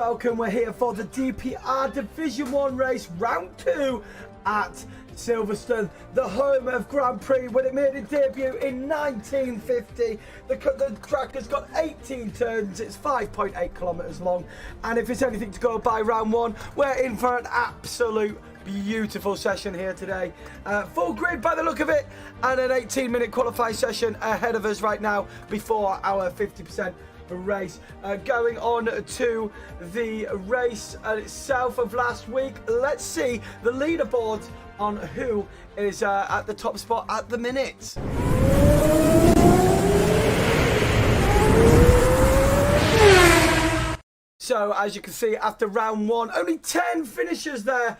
welcome. We're here for the DPR Division 1 race, round 2 at Silverstone, the home of Grand Prix when it made its debut in 1950. The track has got 18 turns, it's 5.8 kilometers long, and if it's anything to go by round 1, we're in for an absolute beautiful session here today. Full grid by the look of it, and an 18-minute qualifying session ahead of us right now before our 50% race. Going on to the race itself of last week, let's see the leaderboard on who is at the top spot at the minute. So as you can see, after round 1, only 10 finishers there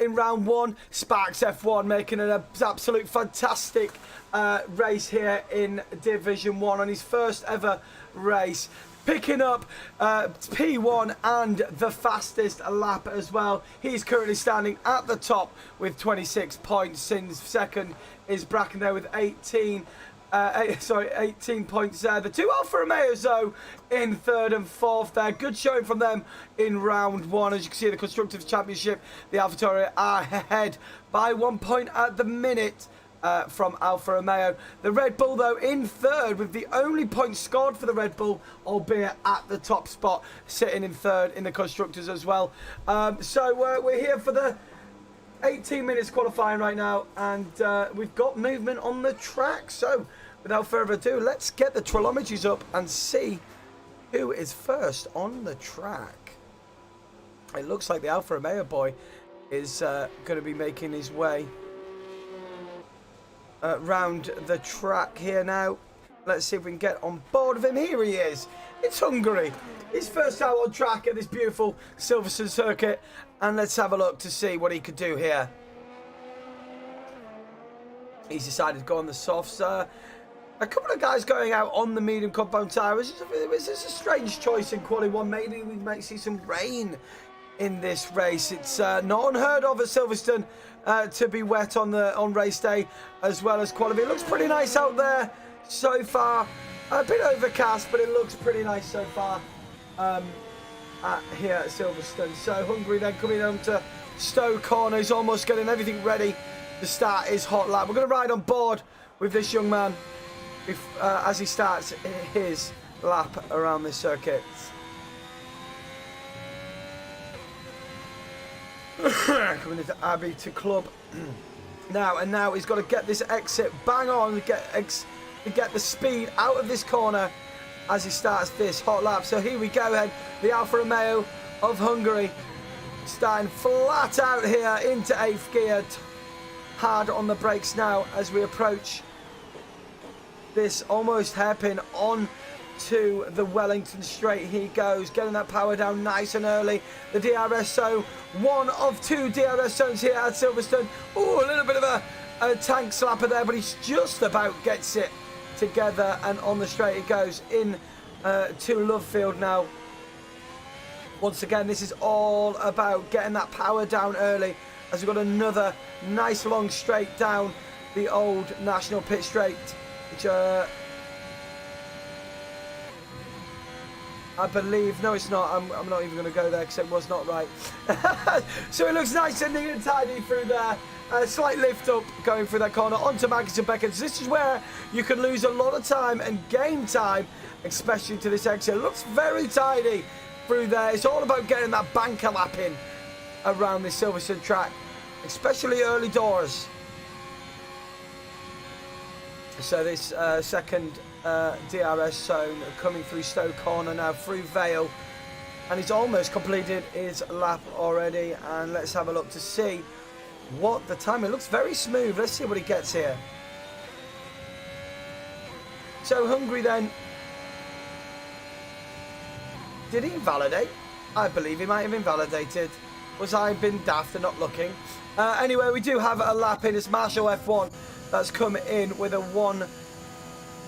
in round 1. Sparks F1 making an absolute fantastic race here in Division 1 on his first ever race, picking up P1 and the fastest lap as well. He's currently standing at the top with 26 points. In second is Bracken there with 18 points there. The two Alfa Romeos though in third and fourth there. Good showing from them in round 1. As you can see, the Constructors' Championship, the AlphaTauri are ahead by 1 point at the minute from Alfa Romeo. The Red Bull though in third with the only point scored for the Red Bull, albeit at the top spot, sitting in third in the Constructors as well. So we're here for the 18 minutes qualifying right now, and we've got movement on the track. So without further ado, let's get the trilometries up and see who is first on the track. It looks like the Alfa Romeo boy is going to be making his way round the track here now. Let's see if we can get on board with him. Here he is. It's Hungary. His first out on track at this beautiful Silverstone circuit, and let's have a look to see what he could do here. He's decided to go on the softs. A couple of guys going out on the medium compound tyre. This is a strange choice in quali 1. Maybe we might see some rain in this race. It's not unheard of at Silverstone to be wet on race day as well as quality. It looks pretty nice out there so far. A bit overcast, but it looks pretty nice so far here at Silverstone. So Hungary then coming on to Stowe Corner. He's almost getting everything ready to start his hot lap. We're going to ride on board with this young man as he starts his lap around this circuit. Coming into Abbey to club now he's got to get this exit bang on to get the speed out of this corner as he starts this hot lap. So here we go then, the Alfa Romeo of Hungary starting flat out here into 8th gear, hard on the brakes now as we approach this almost hairpin on to the Wellington straight. He goes, getting that power down nice and early. The DRS zone, one of 2 DRS zones here at Silverstone. Oh, a little bit of a tank slapper there, but he's just about gets it together, and on the straight it goes in to Lovefield now. Once again, this is all about getting that power down early as we've got another nice long straight down the old National Pit Straight, which I believe, no it's not, I'm not even going to go there because it was not right. So it looks nice and neat and tidy through there. A slight lift up going through that corner onto Magnussen Beckett. This is where you can lose a lot of time and gain time, especially to this exit. It looks very tidy through there. It's all about getting that banker lap in around this Silverstone track, especially early doors. So this second DRS zone coming through Stowe Corner now through Vale, and he's almost completed his lap already. And let's have a look to see what the time. It looks very smooth. Let's see what he gets here. So Hungary then, did he invalidate? I believe he might have invalidated. Was I been daft and not looking? Anyway, we do have a lap in. It's Marshall F1 that's come in with a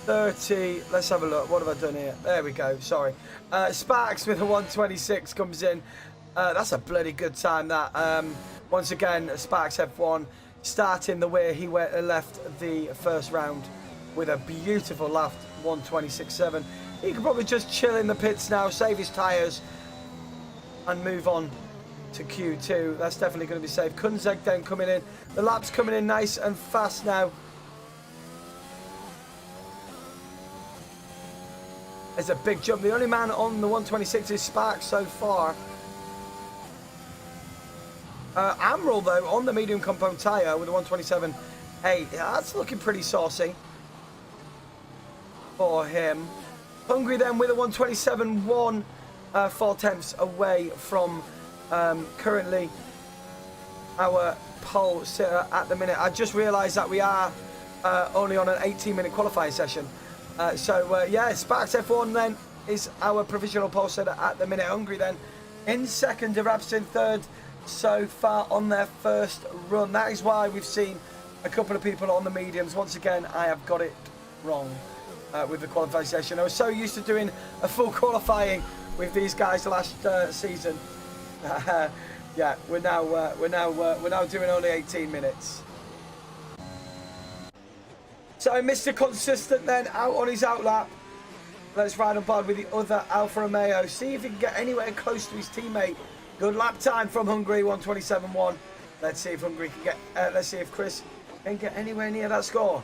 1:30. Let's have a look. What have I done here? There we go. Sorry. Sparks with a 1:26 comes in. That's a bloody good time, that. Once again, Sparks F1 starting the way he left the first round with a beautiful lap, 1:26.7. He could probably just chill in the pits now, save his tyres, and move on to Q2. That's definitely going to be safe. Kunzeg then coming in. The lap's coming in nice and fast now. There's a big jump. The only man on the 126 is Sparks so far. Amaral, though, on the medium compound tyre with the 127. Hey, that's looking pretty saucy for him. Hungry then with a 127.1, 4/10 away from currently our pole sitter at the minute. I just realised that we are only on an 18-minute qualifying session. Yeah, Sparks F1 then is our provisional pole sitter at the minute. Hungry then in second, Arabs in third so far on their first run. That is why we've seen a couple of people on the mediums. Once again, I have got it wrong with the qualifying session. I was so used to doing a full qualifying with these guys last season. Yeah, we're now doing only 18 minutes. So Mr. Consistent then out on his outlap. Let's ride on board with the other Alfa Romeo. See if he can get anywhere close to his teammate. Good lap time from Hungary, 127.1. Let's see if Hungary can get. Let's see if Chris can get anywhere near that score.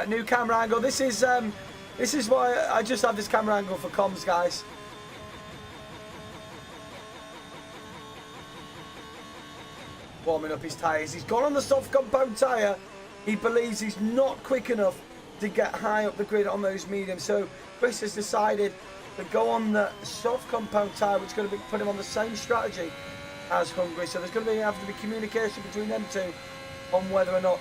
New camera angle. This is why I just have this camera angle for comms, guys. Warming up his tyres. He's gone on the soft compound tyre. He believes he's not quick enough to get high up the grid on those mediums. So Chris has decided to go on the soft compound tyre, which is going to put him on the same strategy as Hungary. So there's going to have to be communication between them two on whether or not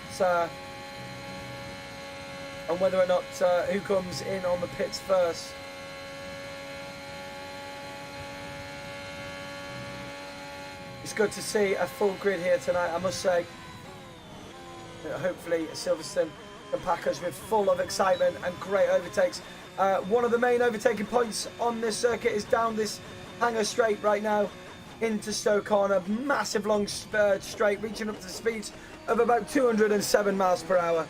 who comes in on the pits first. It's good to see a full grid here tonight, I must say. Hopefully Silverstone can pack us with full of excitement and great overtakes. One of the main overtaking points on this circuit is down this hanger straight right now into Stowe Corner. Massive long straight reaching up to speeds of about 207 miles per hour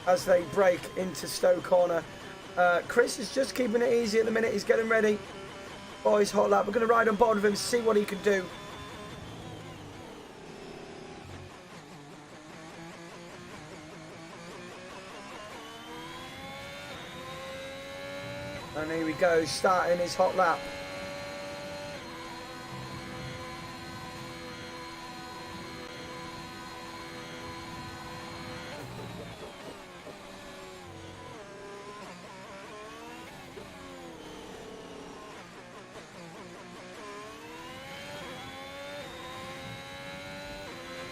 as they break into Stowe Corner. Chris is just keeping it easy at the minute. He's getting ready for his hot lap. We're going to ride on board with him, see what he can do. And here we go, starting his hot lap.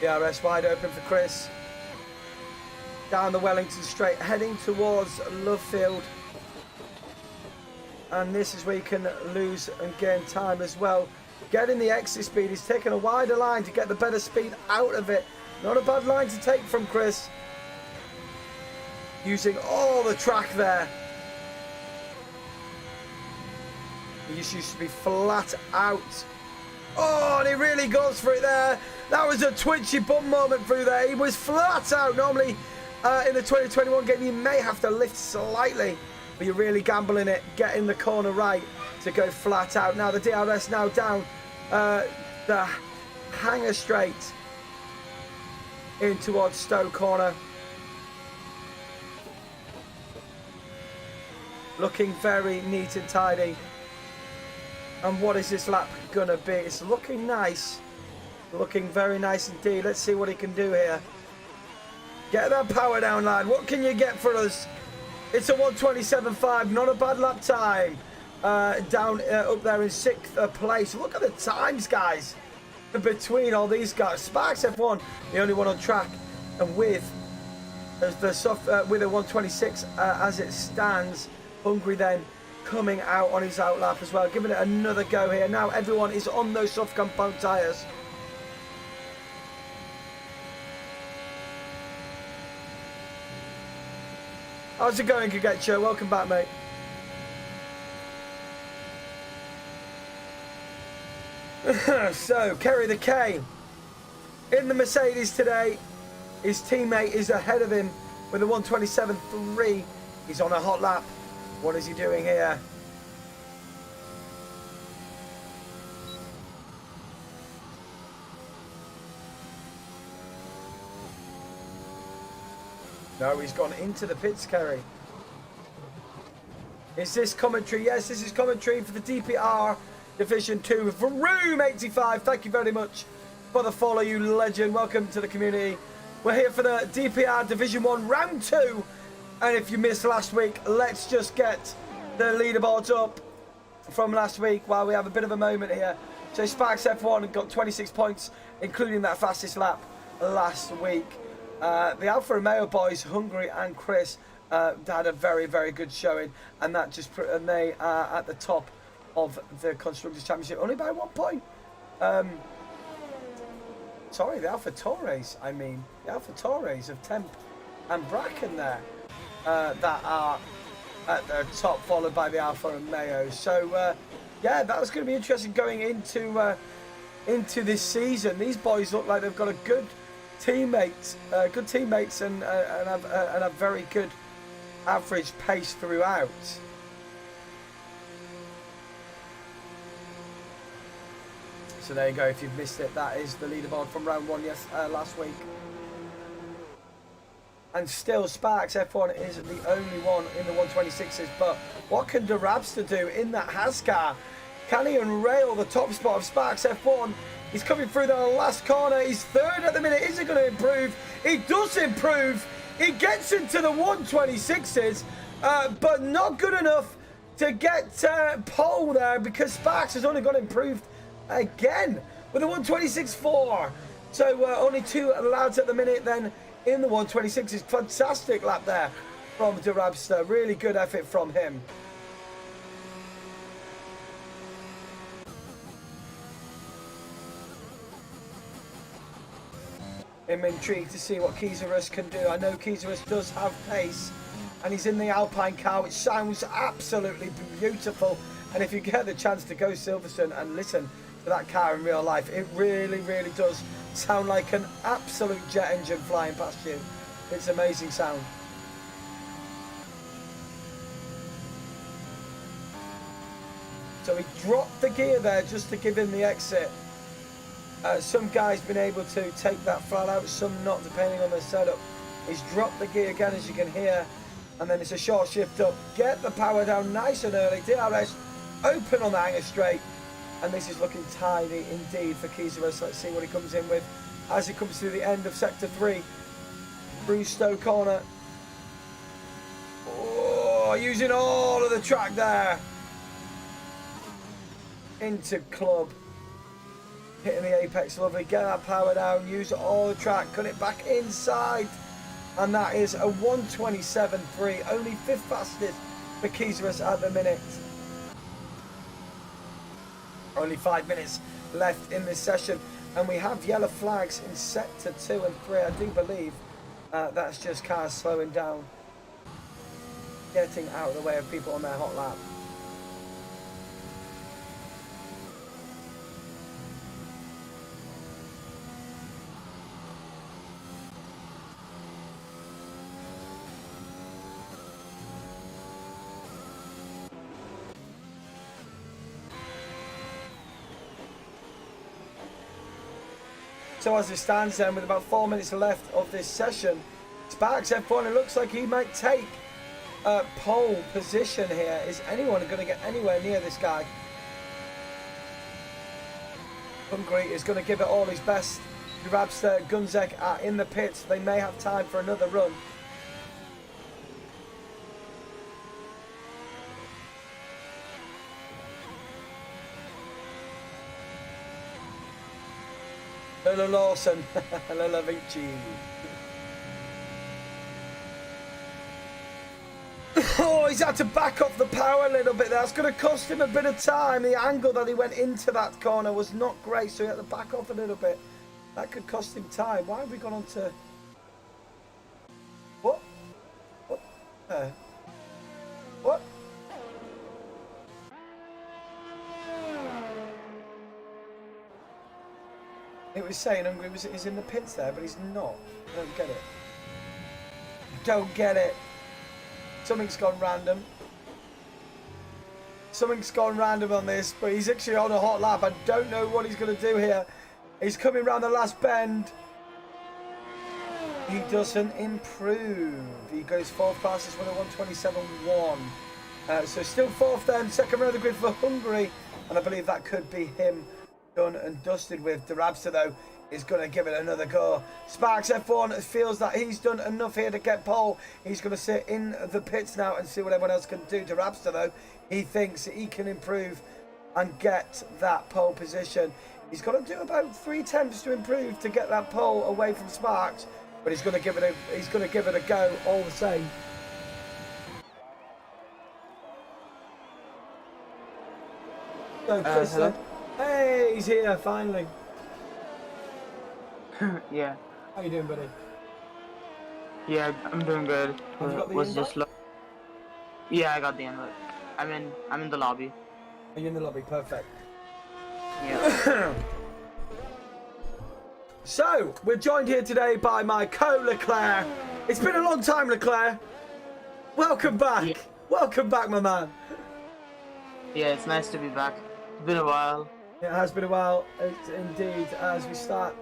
DRS wide open for Chris. Down the Wellington Straight, heading towards Lovefield. And this is where you can lose and gain time as well. Getting the exit speed, he's taking a wider line to get the better speed out of it. Not a bad line to take from Chris. Using all the track there. He just used to be flat out. Oh, and he really goes for it there. That was a twitchy bump moment through there. He was flat out. Normally in the 2021 game you may have to lift slightly, but you're really gambling it, getting the corner right to go flat out. Now the DRS now down the hanger straight in towards Stowe Corner. Looking very neat and tidy. And what is this lap gonna be? It's looking nice. Looking very nice indeed. Let's see what he can do here. Get that power down, lad. What can you get for us? It's a 127.5, not a bad lap time. Down up there in 6th place. Look at the times, guys, between all these guys. Sparks F1, the only one on track, and with the soft with a 126 as it stands. Hungary then coming out on his outlap as well, giving it another go here. Now everyone is on those soft compound tyres. How's it going, Gagetcho? Welcome back, mate. So, Kerry the K in the Mercedes today. His teammate is ahead of him with a 127.3. He's on a hot lap. What is he doing here? No, he's gone into the pits, Kerry. Is this commentary? Yes, this is commentary for the DPR Division 2. Vroom85, thank you very much for the follow, you legend. Welcome to the community. We're here for the DPR Division 1 Round 2. And if you missed last week, let's just get the leaderboards up from last week while we have a bit of a moment here. So Sparks F1 got 26 points, including that fastest lap last week. The Alfa Romeo boys, Hungary and Chris, had a very, very good showing, and that just and they are at the top of the Constructors' Championship, only by 1 point. Sorry, the Alfa Taures, the Alfa Taures of Temp and Bracken there, that are at the top, followed by the Alfa Romeos. So, yeah, that's going to be interesting going into this season. These boys look like they've got a good teammates, and have very good average pace throughout. So there you go. If you've missed it, that is the leaderboard from round 1 last week. And still, Sparks F1 is the only one in the 126s. But what can the Rabster do in that Hascar? Can he unrail the top spot of Sparks F1? He's coming through the last corner. He's third at the minute. Is he going to improve? He does improve. He gets into the 126s, but not good enough to get pole there, because Sparks has only got improved again with a 126.4. So only 2 lads at the minute then in the 126s. Fantastic lap there from the Rabster. Really good effort from him. I'm intrigued to see what Kieserus can do. I know Kieserus does have pace, and he's in the Alpine car, which sounds absolutely beautiful. And if you get the chance to go Silverstone and listen to that car in real life, it really, really does sound like an absolute jet engine flying past you. It's amazing sound. So he dropped the gear there just to give him the exit. Some guys been able to take that flat out, some not, depending on the setup. He's dropped the gear again, as you can hear, and then it's a short shift up. Get the power down nice and early. DRS open on the hanger straight, and this is looking tidy indeed for Kieserus. Let's see what he comes in with as he comes through the end of sector 3 through Stowe corner. Oh, using all of the track there into club. Hitting the apex, lovely. Get that power down, use all the track, cut it back inside, and that is a 127.3, only 5th fastest for Kieserus at the minute. Only 5 minutes left in this session, and we have yellow flags in sector 2 and 3. I do believe that's just cars slowing down, getting out of the way of people on their hot lap. So as it stands then, with about 4 minutes left of this session, Sparks F1, it looks like he might take pole position here. Is anyone going to get anywhere near this guy? Hungary is going to give it all his best. Rabster, Gunzek are in the pits. They may have time for another run. Lola Lawson, Lola Vinci. Oh, he's had to back off the power a little bit. That's going to cost him a bit of time. The angle that he went into that corner was not great, so he had to back off a little bit. That could cost him time. Why have we gone on to... What? What? What? It was saying Hungary is in the pits there, but he's not. I don't get it. Don't get it. something's gone random. Something's gone random on this, but he's actually on a hot lap. I don't know what he's going to do here. He's coming round the last bend. He doesn't improve. He goes 4th fastest with a 1:27.1. So still 4th then, second row of the grid for Hungary. And I believe that could be him done and dusted with. De Rapster, though, is going to give it another go. Sparks F1 feels that he's done enough here to get pole. He's going to sit in the pits now and see what everyone else can do. De Rapster, though, he thinks he can improve and get that pole position. He's got to do about 3 attempts to improve to get that pole away from Sparks, but he's going to give it a go all the same. So Chris, hey, he's here finally. Yeah. How you doing, buddy? Yeah, I'm doing good. Have you got the was invite? just yeah, I got the invite. I'm in the lobby. Are you in the lobby? Perfect. Yeah. So, we're joined here today by my co-Leclerc. It's been a long time, Leclerc. Welcome back. Yeah. Welcome back, my man. Yeah, it's nice to be back. It's been a while. It has been a while, indeed, as we start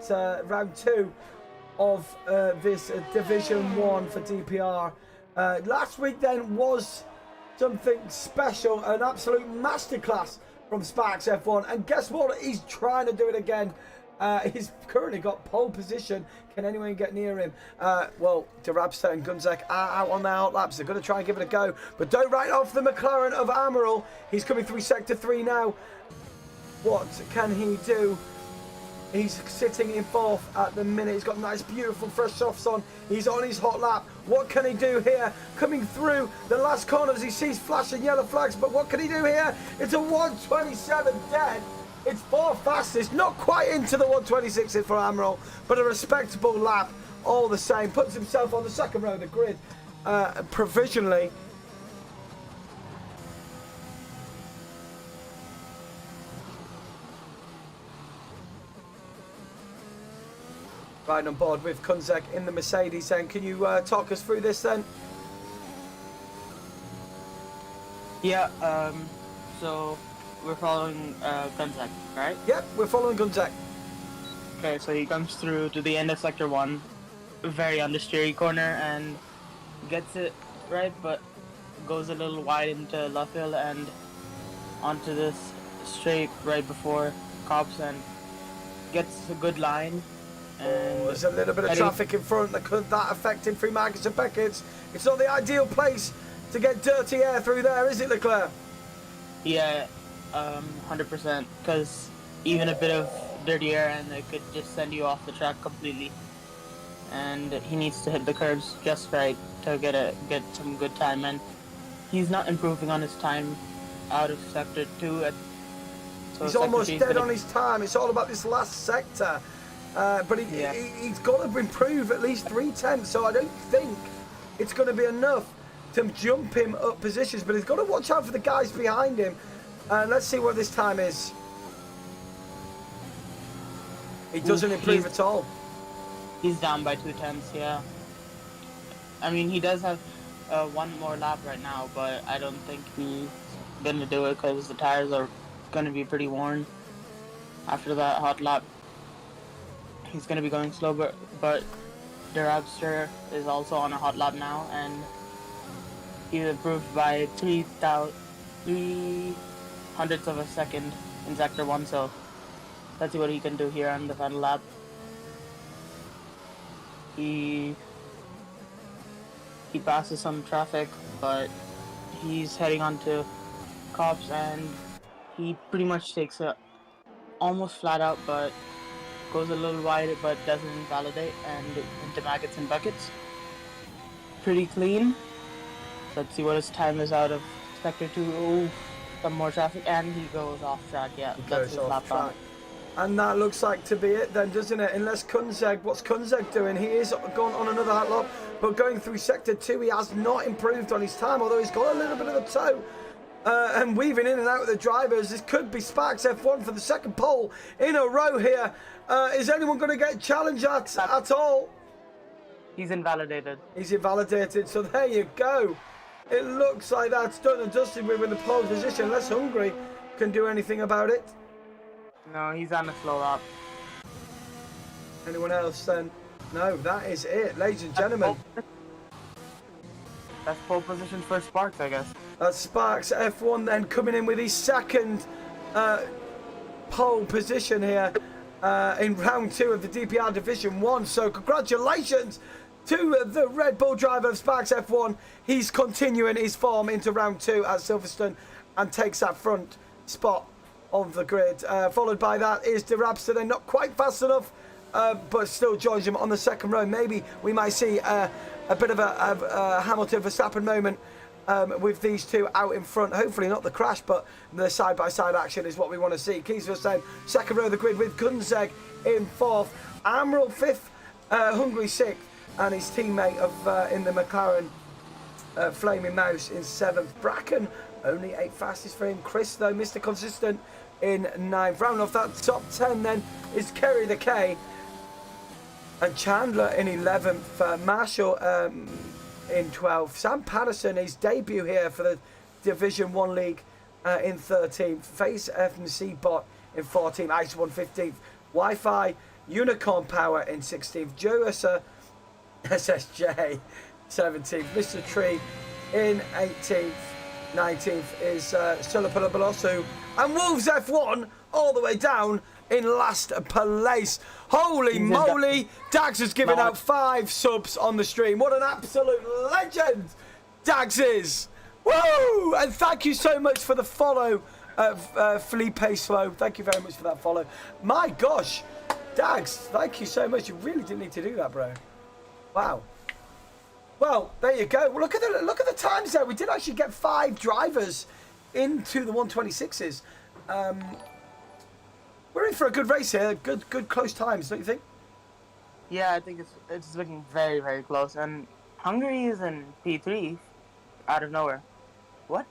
round 2 of this Division 1 for DPR. Last week then was something special, an absolute masterclass from Sparks F1. And guess what? He's trying to do it again. He's currently got pole position. Can anyone get near him? Well, De Rapster and Gunzek are out on their out laps. They're going to try and give it a go. But don't write off the McLaren of Amaral. He's coming through Sector 3 now. What can he do? He's sitting in 4th at the minute. He's got nice, beautiful, fresh softs on. He's on his hot lap. What can he do here? Coming through the last corners, he sees flashing yellow flags. But what can he do here? It's a 1:27 dead. It's 4th fastest. Not quite into the 1:26 for Amaral, but a respectable lap all the same. Puts himself on the second row of the grid provisionally. Riding on board with Kunzek in the Mercedes, saying, can you talk us through this then? Yeah. So we're following Gunzak, right? Yep, we're following Gunzek. Okay, so he comes through to the end of Sector 1, very understeery corner, and gets it right, but goes a little wide into left field and onto this straight right before Cops and gets a good line. And There's a little bit of traffic in front that could affect him through Marcus and Beckett's. It's not the ideal place to get dirty air through there, is it, Leclerc? Yeah, 100%, because even a bit of dirty air and it could just send you off the track completely. And he needs to hit the curves just right to get some good time, and he's not improving on his time out of Sector 2. So He's almost dead on his time. It's all about this last sector. But he's got to improve at least 3 tenths, so I don't think it's going to be enough to jump him up positions, but he's got to watch out for the guys behind him. Let's see what this time is. He doesn't improve at all. He's down by 2 tenths, yeah. I mean, he does have one more lap right now, but I don't think he's going to do it because the tires are going to be pretty worn after that hot lap. He's going to be going slow, but De Rapster is also on a hot lap now, and he's improved by 3 hundredths of a second in Sector 1, so let's see what he can do here on the final lap. He passes some traffic, but he's heading onto Cops, and he pretty much takes it almost flat out, but goes a little wide, but doesn't invalidate, and into maggots and buckets. Pretty clean. Let's see what his time is out of Sector 2. Oh, some more traffic, and he goes off track. Yeah, that's his lap on. And that looks like to be it then, doesn't it? Unless Kunzeg, what's Kunzeg doing? He is gone on another hot lap, but going through Sector 2, he has not improved on his time, although he's got a little bit of a toe. And weaving in and out with the drivers. This could be Sparks F1 for the second pole in a row here. Is anyone going to get challenged at all? He's invalidated. He's invalidated, so there you go. It looks like that's done and dusted with the pole position. Unless Hungary can do anything about it. No, he's on a slow lap. Anyone else then? No, that is it, ladies and gentlemen. That's pole position for Sparks, I guess. That's Sparks F1 then coming in with his second pole position here in round 2 of the DPR Division 1. So congratulations to the Red Bull driver of Sparks F1. He's continuing his form into round 2 at Silverstone and takes that front spot on the grid. Followed by that is De Rapster. They're not quite fast enough, but still joins him on the second row. Maybe we might see a bit of a Hamilton Verstappen moment with these two out in front. Hopefully not the crash, but the side-by-side action is what we want to see. Keys Verstappen, second row of the grid with Gunzeg in 4th. Amaral 5th, Hungary 6th, and his teammate in the McLaren, Flaming Mouse, in 7th. Bracken, only 8th fastest for him. Chris, though, Mr. Consistent in 9th. Rounding off that top 10 then is Kerry the K. And Chandler in 11th. Marshall in 12th. Sam Patterson, his debut here for the Division 1 League, in 13th. Face FMC Bot in 14th. Ice 1 15th. Wi-Fi Unicorn Power in 16th. Joessa SSJ 17th. Mr. Tree in 18th. 19th is Sulapalabalosu. And Wolves F1 all the way down in last place. Holy moly, Dags has given out 5 subs on the stream. What an absolute legend Dags is. Woo! And thank you so much for the follow, Felipe Slow. Thank you very much for that follow. My gosh, Dags, thank you so much. You really didn't need to do that, bro. Wow. Well, there you go. Well, look at the times there. We did actually get 5 drivers into the 126s. We're in for a good race here. Good close times, don't you think? Yeah, I think it's looking very, very close. And Hungary is in P3 out of nowhere. What?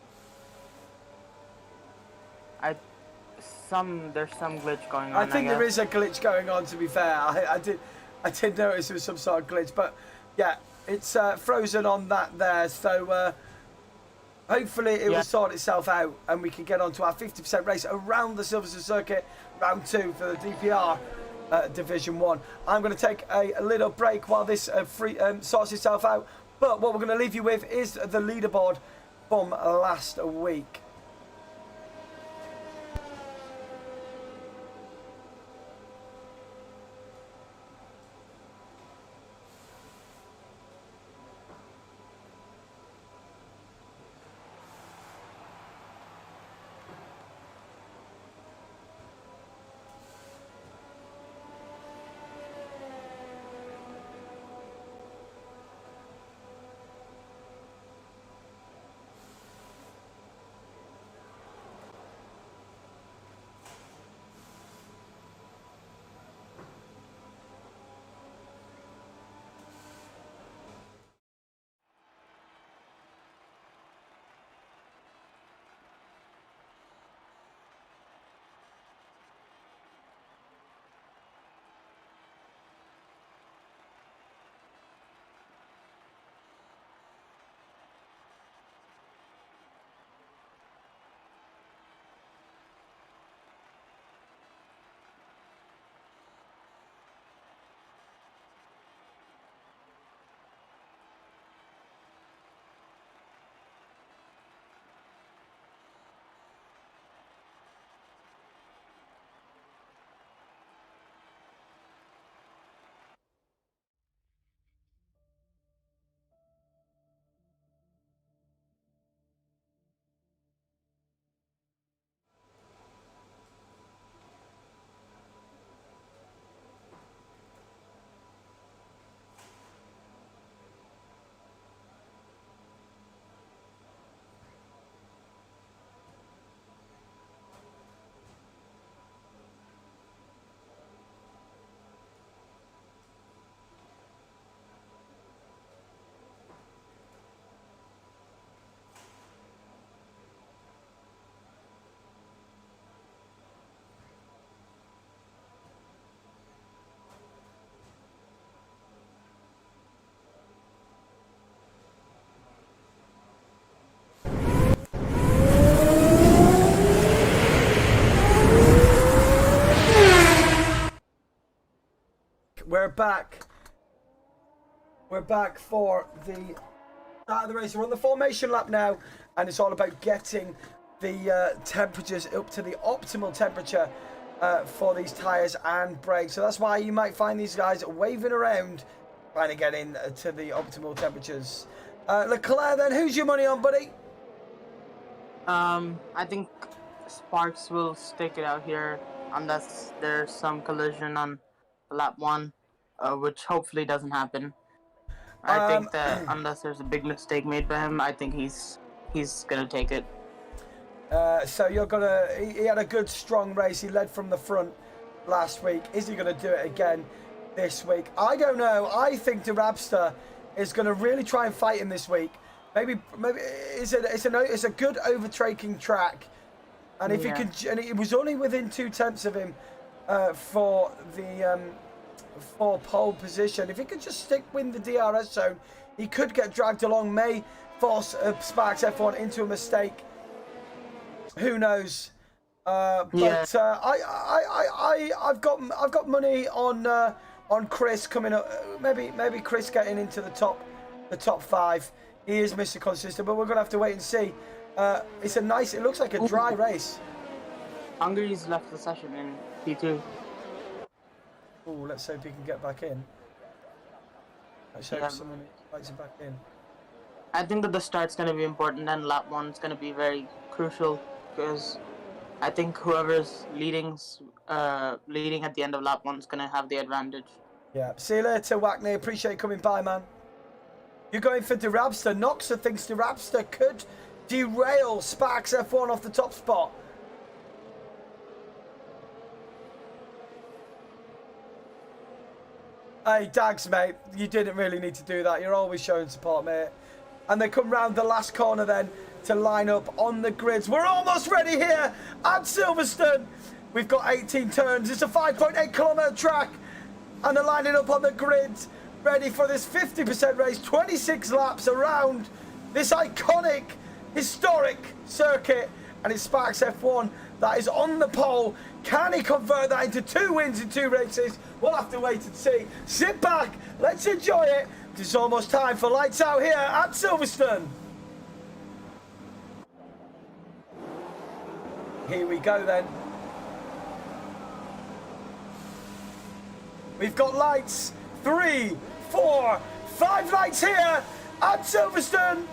There's some glitch going on. I think there is a glitch going on, to be fair. I did notice there was some sort of glitch, but yeah, it's frozen on that there. So hopefully it will sort itself out and we can get on to our 50% race around the Silverstone circuit, round 2 for the DPR Division 1. I'm going to take a little break while this sorts itself out. But what we're going to leave you with is the leaderboard from last week. we're back. We're back for the start of the race. We're on the formation lap now, and it's all about getting the temperatures up to the optimal temperature for these tyres and brakes. So that's why you might find these guys waving around, trying to get in to the optimal temperatures. Leclerc, then, who's your money on, buddy? I think Sparks will stick it out here unless there's some collision on lap 1, which hopefully doesn't happen. I think that unless there's a big mistake made by him, I think he's gonna take it. So you're gonna. He had a good, strong race. He led from the front last week. Is he gonna do it again this week? I don't know. I think the Rapster is gonna really try and fight him this week. Maybe it's a good overtaking track, and if he could, and it was only within 2/10 of him for the for pole position. If he could just stick with the DRS zone, he could get dragged along. May force Sparks F1 into a mistake. Who knows? I've got money on Chris coming up. Maybe Chris getting into the top 5. He is Mr. Consistent, but we're gonna have to wait and see. It looks like a dry race. Hungary's left the session in P2. Oh, let's hope he can get back in. Let's hope someone invites him back in. I think that the start's going to be important, and lap 1's going to be very crucial, because I think whoever's leading at the end of lap 1's going to have the advantage. Yeah. See you later, Wackney. Appreciate you coming by, man. You're going for DeRapster. Noxa thinks DeRapster could derail Sparks F1 off the top spot. Hey, Dags, mate, you didn't really need to do that. You're always showing support, mate. And they come round the last corner then to line up on the grids. We're almost ready here at Silverstone. We've got 18 turns. It's a 5.8 kilometre track. And they're lining up on the grids, ready for this 50% race. 26 laps around this iconic, historic circuit. And it's Sparks F1 that is on the pole. Can he convert that into 2 wins in 2 races? We'll have to wait and see. Sit back, let's enjoy it. It's almost time for lights out here at Silverstone. Here we go then. We've got lights. 3, 4, 5 lights here at Silverstone.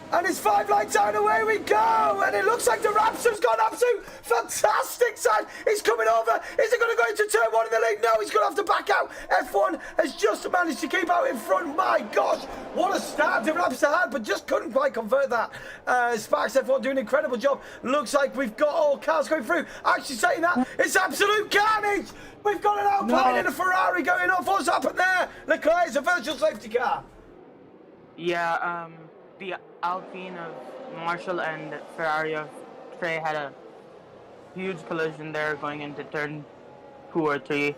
And it's 5 lights out, and away we go! And it looks like the Rapster's got an absolute fantastic side. He's coming over. Is he going to go into turn 1 in the lead? No, he's going to have to back out. F1 has just managed to keep out in front. My gosh, what a start the Rapster had, but just couldn't quite convert that. Sparks F1 doing an incredible job. Looks like we've got all cars going through. Actually saying that, it's absolute carnage. We've got an Alpine and a Ferrari going off. What's happened there? Leclerc, it's a virtual safety car. Yeah, the Alpine of Marshall and Ferrari of Trey had a huge collision there going into turn 2 or 3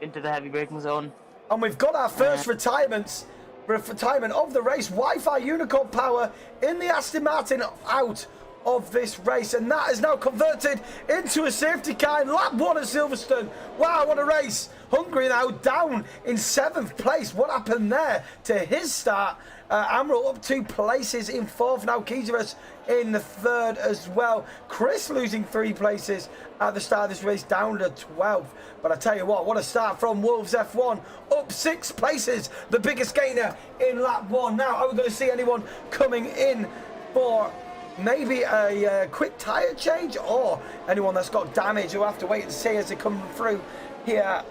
into the heavy braking zone. And we've got our first retirement of the race. Wi-Fi Unicorn power in the Aston Martin out of this race, and that is now converted into a safety car in lap 1 at Silverstone. Wow, what a race. Hungary now down in 7th place. What happened there to his start? Amrell up 2 places in 4th. Now Kieseris in the 3rd as well. Chris losing 3 places at the start of this race, down to 12th. But I tell you what a start from Wolves F1. Up 6 places, the biggest gainer in lap 1. Now, are we going to see anyone coming in for maybe a quick tyre change, or anyone that's got damage? We'll have to wait and see as they come through here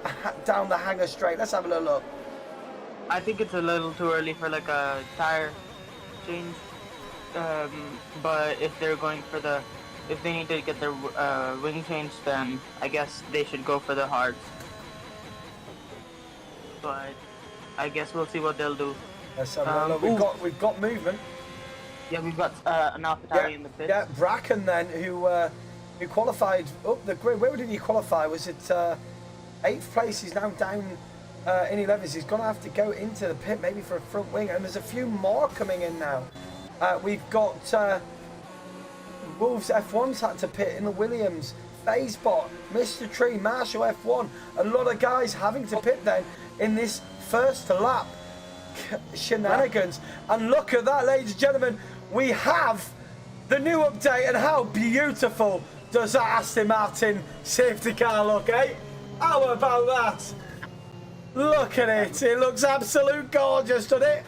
down the hangar straight. Let's have a little look. I think it's a little too early for like a tire change, but if they're going for if they need to get their wing changed, then I guess they should go for the hards. But I guess we'll see what they'll do. Let's have a look. We've got movement. Yeah, we've got an AlphaTauri in the pits. Yeah, Bracken then, who qualified up the grid. Where did he qualify? Was it 8th place? He's now down in 11th. He's going to have to go into the pit maybe for a front wing. And there's a few more coming in now. We've got Wolves F1's had to pit in the Williams. FaZe-Bot, Mr. Tree, Marshall F1. A lot of guys having to pit then in this first lap shenanigans. And look at that, ladies and gentlemen. We have the new update, and how beautiful does that Aston Martin safety car look, eh? How about that? Look at it. It looks absolute gorgeous, doesn't it?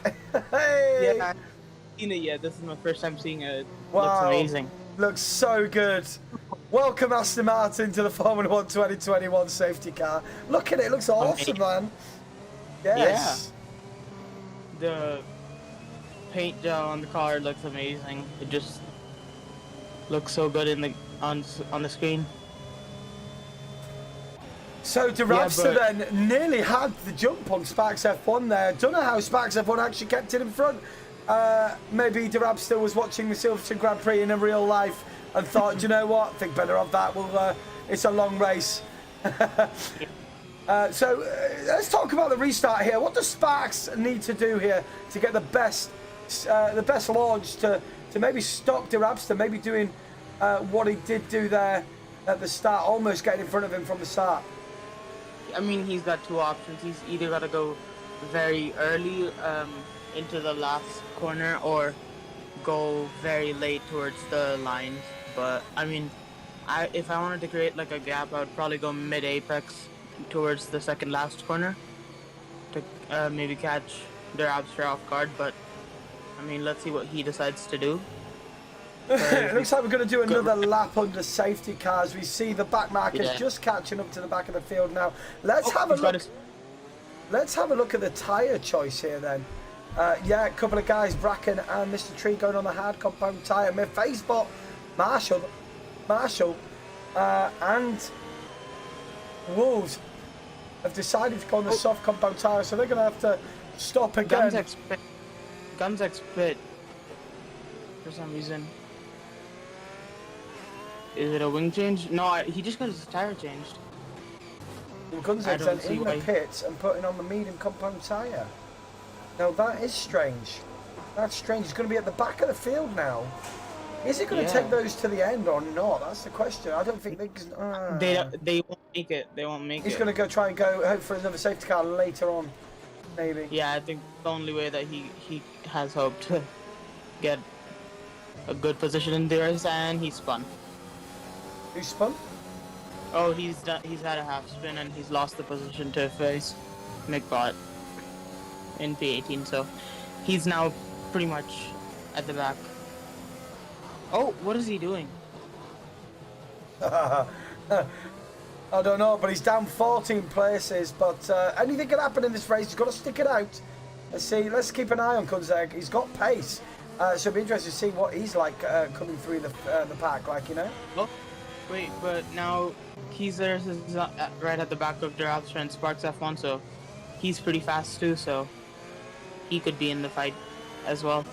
Hey. Yeah, I've seen it yet. This is my first time seeing it. It Wow. looks amazing. Looks so good. Welcome, Aston Martin, to the Formula 1 2021 safety car. Look at it. It looks awesome, man. Yes. Yeah. The paint job on the car looks amazing. It just looks so good in the on the screen. So De Rapster then nearly had the jump on Sparks F1 there. Don't know how Sparks F1 actually kept it in front. Maybe De Rapster was watching the Silverstone Grand Prix in a real life and thought, you know what, think better of that. It's a long race. So let's talk about the restart here. What does Sparks need to do here to get the best launch to maybe stop De Rapster, maybe doing what he did do there at the start, almost getting in front of him from the start? I mean, he's got two options. He's either got to go very early into the last corner or go very late towards the lines. But I mean, if I wanted to create like a gap, I would probably go mid-apex towards the second last corner to maybe catch their Abster off guard. But I mean, let's see what he decides to do. It looks like we're going to do another lap under safety cars. We see the back markers just catching up to the back of the field now. Let's have a look. Let's have a look at the tyre choice here then. Yeah, a couple of guys, Bracken and Mr. Tree, going on the hard compound tyre. FaZe-Bot, Marshall, and Wolves have decided to go on the soft compound tyre, so they're going to have to stop again. Guns pit for some reason. Is it a wing change? No, he just got his tyre changed. Well, Gunzig's then in the pits and putting on the medium compound tyre. Now that is strange. That's strange. He's going to be at the back of the field now. Is he going to take those to the end or not? That's the question. I don't think they can. They won't make it. They won't make it. He's going to try and hope for another safety car later on, maybe. Yeah, I think the only way that he has hope to get a good position in the race, and he spun. Who spun? Oh, he's had a half spin and he's lost the position to face McBot in P18, so he's now pretty much at the back. Oh, what is he doing? I don't know, but he's down 14 places. But anything can happen in this race. He's got to stick it out. Let's keep an eye on Kunzeg. He's got pace, so it'll be interesting to see what he's like coming through the pack, like, you know. Oh, wait, but now Keezer is right at the back of Durapster and Sparks F1, so he's pretty fast too, so he could be in the fight as well.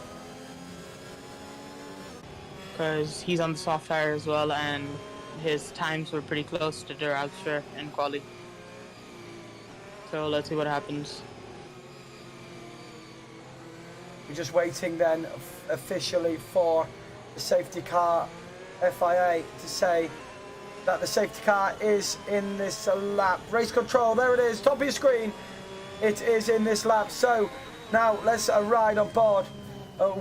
Because he's on the soft tire as well, and his times were pretty close to Durapster in quali. So let's see what happens. We're just waiting then officially for the safety car FIA to say that the safety car is in this lap. Race control, there it is, top of your screen. It is in this lap. So now let's ride on board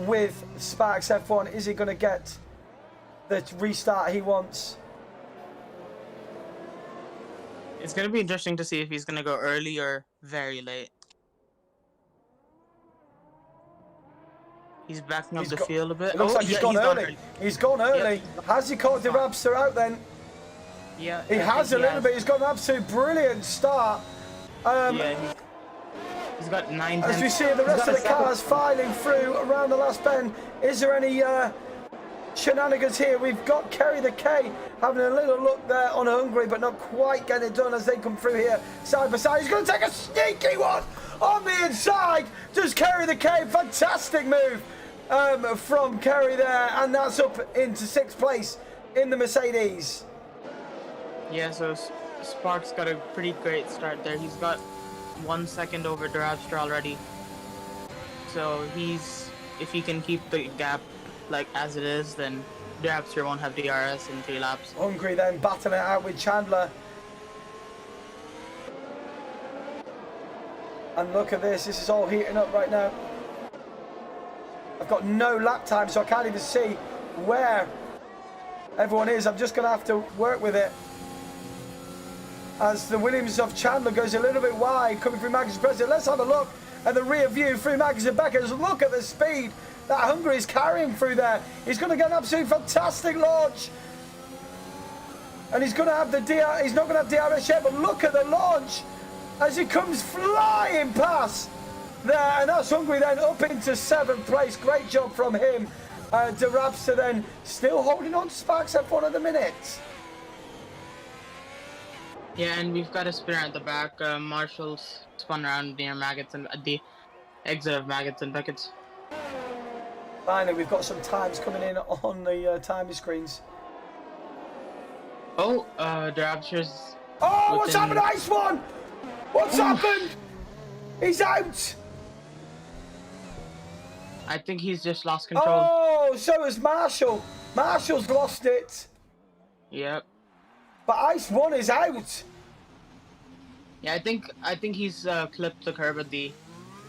with Sparks F1. Is he going to get the restart he wants? It's going to be interesting to see if he's going to go early or very late. He's backing up the field a bit. It looks like he's gone early. He's gone early. Yep. Has he caught the Rapster out then? Yeah. He has a little bit. He's got an absolute brilliant start. Yeah, he's got 9 As we see the rest of the cars filing through around the last bend. Is there any shenanigans here? We've got Kerry the K having a little look there on Hungary, but not quite getting it done as they come through here side by side. He's going to take a sneaky one on the inside. Does Kerry the K. Fantastic move from Kerry there, and that's up into 6th place in the Mercedes. Yeah, so Sparks got a pretty great start there. He's got 1 second over Durapster already. So if he can keep the gap like as it is, then Drabster won't have DRS in 3 laps. Hungry then, battling it out with Chandler. And look at this is all heating up right now. I've got no lap time, so I can't even see where everyone is. I'm just going to have to work with it. As the Williams of Chandler goes a little bit wide, coming through Magnus President. Let's have a look at the rear view through Magnus and Beckers. Look at the speed that Hungary is carrying through there. He's going to get an absolutely fantastic launch. And he's going to have he's not going to have DRS yet, but look at the launch as he comes flying past there. And that's Hungary then up into 7th place. Great job from him. De Rapster then still holding on to Sparks F1 at the minute. Yeah, and we've got a spinner at the back. Marshall's spun around near Maggots and at the exit of Maggots and Beckett's. Finally, we've got some times coming in on the timing screens. Oh, Drabster's. Oh, what's happened to Ice One? What's happened? He's out. I think he's just lost control. Oh, so has Marshall. Marshall's lost it. Yep. But Ice One is out. Yeah, I think he's clipped the curb at the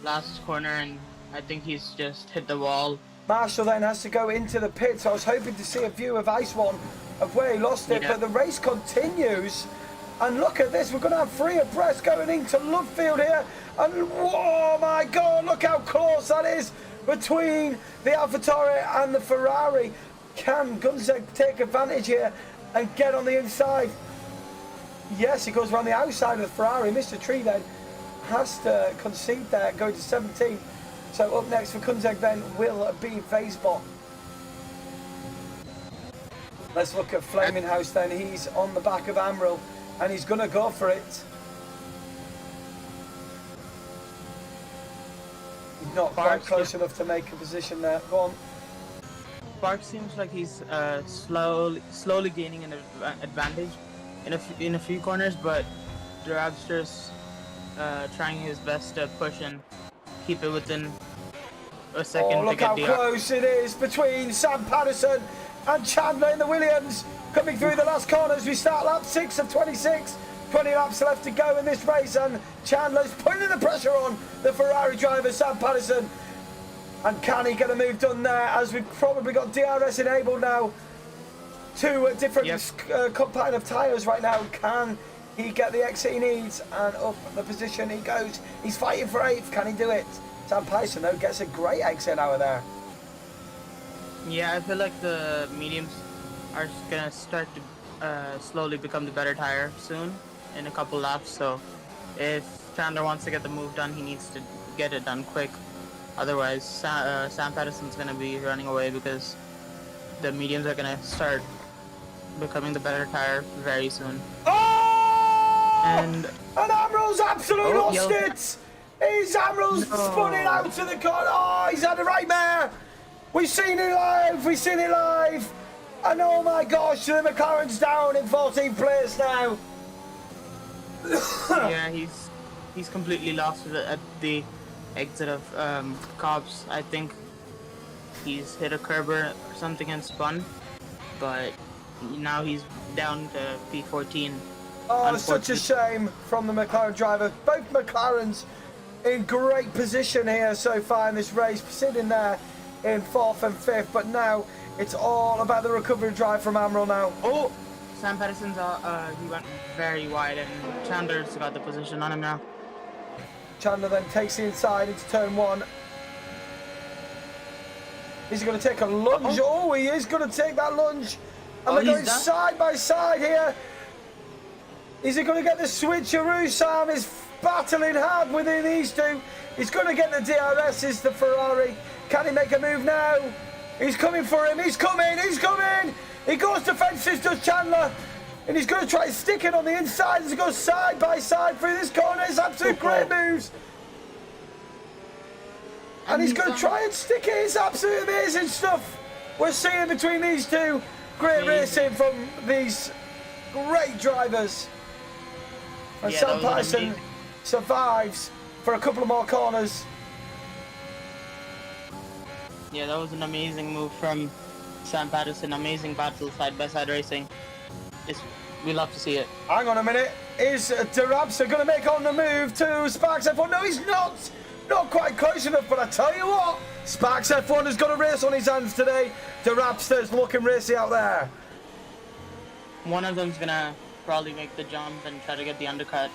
last corner, and I think he's just hit the wall. Marshall then has to go into the pits. I was hoping to see a view of Ice One of where he lost it, but the race continues. And look at this, we're going to have 3 abreast going into Lovefield here. And oh my God, look how close that is between the AlphaTauri and the Ferrari. Can Gunzeg take advantage here and get on the inside? Yes, he goes around the outside of the Ferrari. Mr. Tree then has to concede there, going to 17. So up next for Gunzeg then will be Vasebot. Let's look at Flaming House then. He's on the back of Amril and he's going to go for it. He's not quite close enough to make a position there. Go on. Spark seems like he's slowly gaining an advantage in a few corners, but Drabster's trying his best to push and keep it within a second. Oh, look how close it is between Sam Patterson and Chandler in the Williams. Coming through the last corners, we start lap 6 of 26. 20 laps left to go in this race, and Chandler's putting the pressure on the Ferrari driver, Sam Patterson. And can he get a move done there, as we've probably got DRS enabled now? 2 different combine of tyres right now. Can he get the exit he needs? And up the position he goes. He's fighting for 8th. Can he do it? Sam Patterson, though, gets a great exit out of there. Yeah, I feel like the mediums are going to start to slowly become the better tire soon in a couple laps. So if Chandler wants to get the move done, he needs to get it done quick. Otherwise, Sam Patterson's going to be running away because the mediums are going to start becoming the better tire very soon. Oh! And Amril's absolutely lost it! Amril's spun it out to the corner. Oh, he's had a nightmare! We've seen it live! And oh my gosh, the McLaren's down in 14th place now. Yeah, he's completely lost at the exit of Cobbs. I think he's hit a curb or something and spun, but now he's down to P14. Oh, such a shame from the McLaren driver. Both McLarens in great position here so far in this race, sitting there in 4th and 5th, but now it's all about the recovery drive from Amril now. Oh, Sam Patterson's he went very wide, and Chandler's got the position on him now. Chandler then takes the inside into turn 1. Is he going to take a lunge? Oh, he is going to take that lunge. And they're going side by side here. Is he going to get the switcheroo? Sam is battling hard within these 2. He's going to get the DRS, is the Ferrari. Can he make a move now? He's coming for him. He's coming. He goes to fences, does Chandler. And he's going to try to stick it on the inside as he goes side by side through this corner. It's absolute great moves. And he's going to try and stick it. It's absolutely amazing stuff we're seeing between these 2. Great racing from these great drivers. And Sam Patterson survives for a couple of more corners. Yeah, that was an amazing move from Sam Patterson, amazing battle, side-by-side racing. We love to see it. Hang on a minute. Is Derabster going to make on the move to Sparks F1? No, he's not. Not quite close enough, but I tell you what, Sparks F1 has got a race on his hands today. Derabster's looking racy out there. One of them's gonna probably make the jump and try to get the undercut,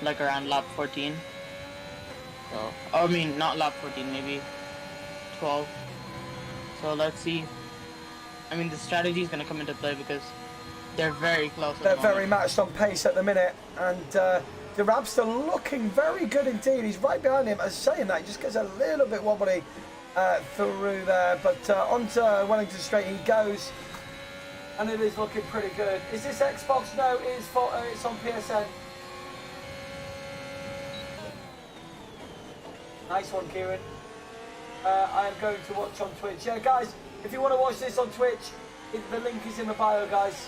like around lap 14. So, I mean, not lap 14, maybe 12. So let's see. I mean, the strategy is gonna come into play because they're very close. They're very matched on pace at the minute, and Derabster looking very good indeed. He's right behind him. As saying that, he just gets a little bit wobbly through there, but onto Wellington Straight he goes. And it is looking pretty good. Is this Xbox? No, it's on PSN. Nice one, Kieran. I am going to watch on Twitch. Yeah, guys, if you want to watch this on Twitch, the link is in the bio, guys.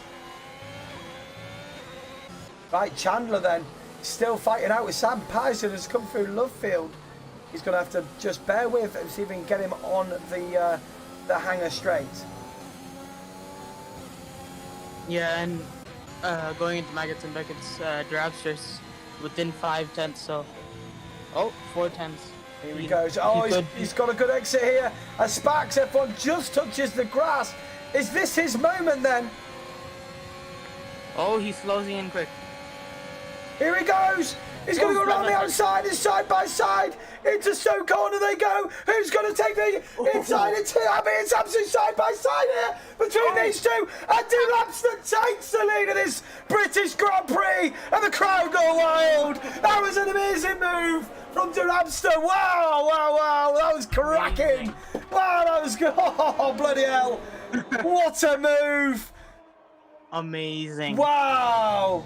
Right, Chandler then, still fighting out with Sam Patterson, has come through Lovefield. He's going to have to just bear with and see if we can get him on the hanger straight. Yeah, and going into Maggots and Beckett's Drabster's within 5 tenths, so... Oh, 4 tenths. Here he goes. Oh, he's got a good exit here. As Sparks F1 just touches the grass. Is this his moment then? Oh, he's closing in quick. Here he goes. He's going to go around the outside. It's side by side. Into Stowe corner they go. Who's going to take the inside? It's absolutely side by side here between these two. And Derabster takes the lead of this British Grand Prix. And the crowd go wild. That was an amazing move from Derabster. Wow, wow, wow. That was cracking. Wow, that was good. Oh, bloody hell. What a move. Amazing. Wow.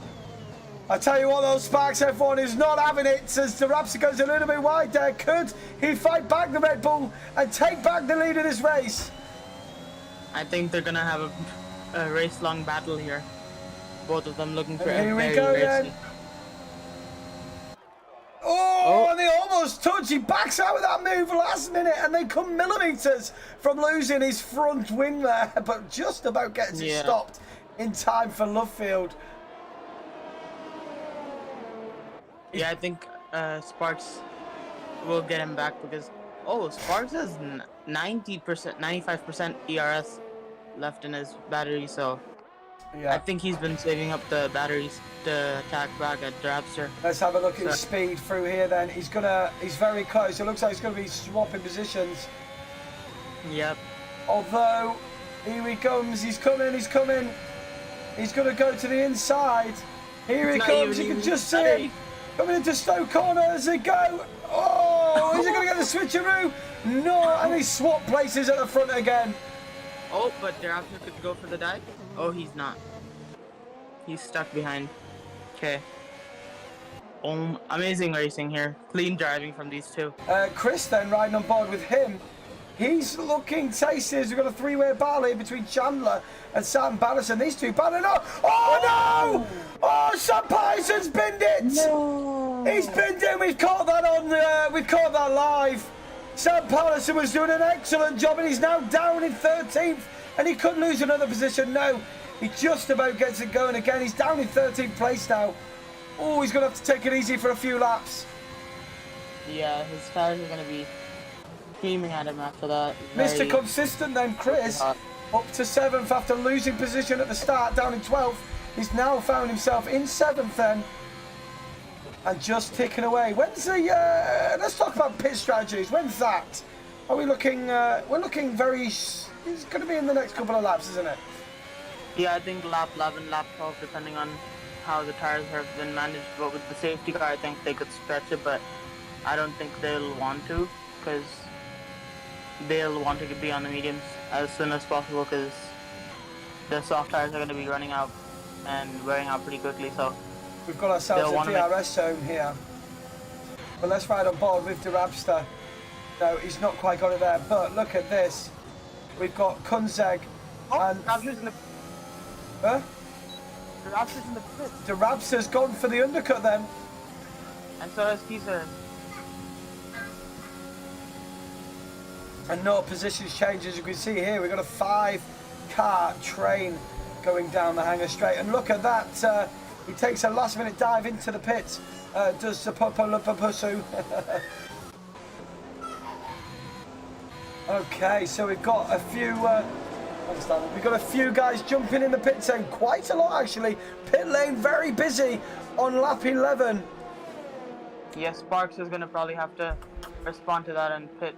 I tell you what, though, Sparks F1 is not having it as Derabster goes a little bit wide there. Could he fight back the Red Bull and take back the lead of this race? I think they're going to have a race-long battle here. Both of them looking for and here a we very go racy. then. Oh, and they almost touch. He backs out with that move last minute, and they come millimetres from losing his front wing there, but just about gets it stopped in time for Lovefield. Yeah, I think Sparks will get him back because Sparks has 90%, 95% ERS left in his battery, so I think he's been saving up the batteries to attack back at Derabster. Let's have a look at his speed through here then. He's very close. It looks like he's gonna be swapping positions. Yep. Although, here he comes, he's coming. He's gonna go to the inside. Here he comes, you can just see him. Coming into Stowe corner as they go. Oh, is he going to get the switcheroo? No, and he swapped places at the front again. Oh, but Derabster could go for the dive. Oh, he's not. He's stuck behind. Okay. Amazing racing here. Clean driving from these two. Chris then riding on board with him. He's looking tasty as we've got a three-way battle here between Chandler and Sam Patterson. These two battling up. Oh, no! Oh, Sam Patterson's binned it! No! He's binned it. We've caught that on. We've caught that live. Sam Patterson was doing an excellent job, and he's now down in 13th, and he could lose another position. No, he just about gets it going again. He's down in 13th place now. Oh, he's going to have to take it easy for a few laps. Yeah, his tires are going to be screaming at him after that. Mr. Consistent then, Chris, up to 7th after losing position at the start, down in 12th. He's now found himself in 7th then, and just ticking away. When's the, let's talk about pit strategies. When's that? Are we looking, we're looking very, it's going to be in the next couple of laps, isn't it? Yeah, I think lap 11, lap 12, depending on how the tires have been managed. But with the safety car, I think they could stretch it, but I don't think they'll want to, because they'll want to be on the mediums as soon as possible, because the soft tires are going to be running out and wearing out pretty quickly. So we've got ourselves a DRS zone here, but let's ride on board with Derabster. No, he's not quite got it there, but look at this. We've got Kunzeg and Derabster's in the pit. Derabster's gone for the undercut then, and so has Kieser. And no positions change. As you can see here, we've got a 5-car train going down the hangar straight. And look at that. He takes a last-minute dive into the pits. Does the pusu. Okay, so we've got a few. We've got a few guys jumping in the pit lane. Quite a lot, actually. Pit lane very busy on lap 11. Yes, Sparks is gonna probably have to respond to that and pit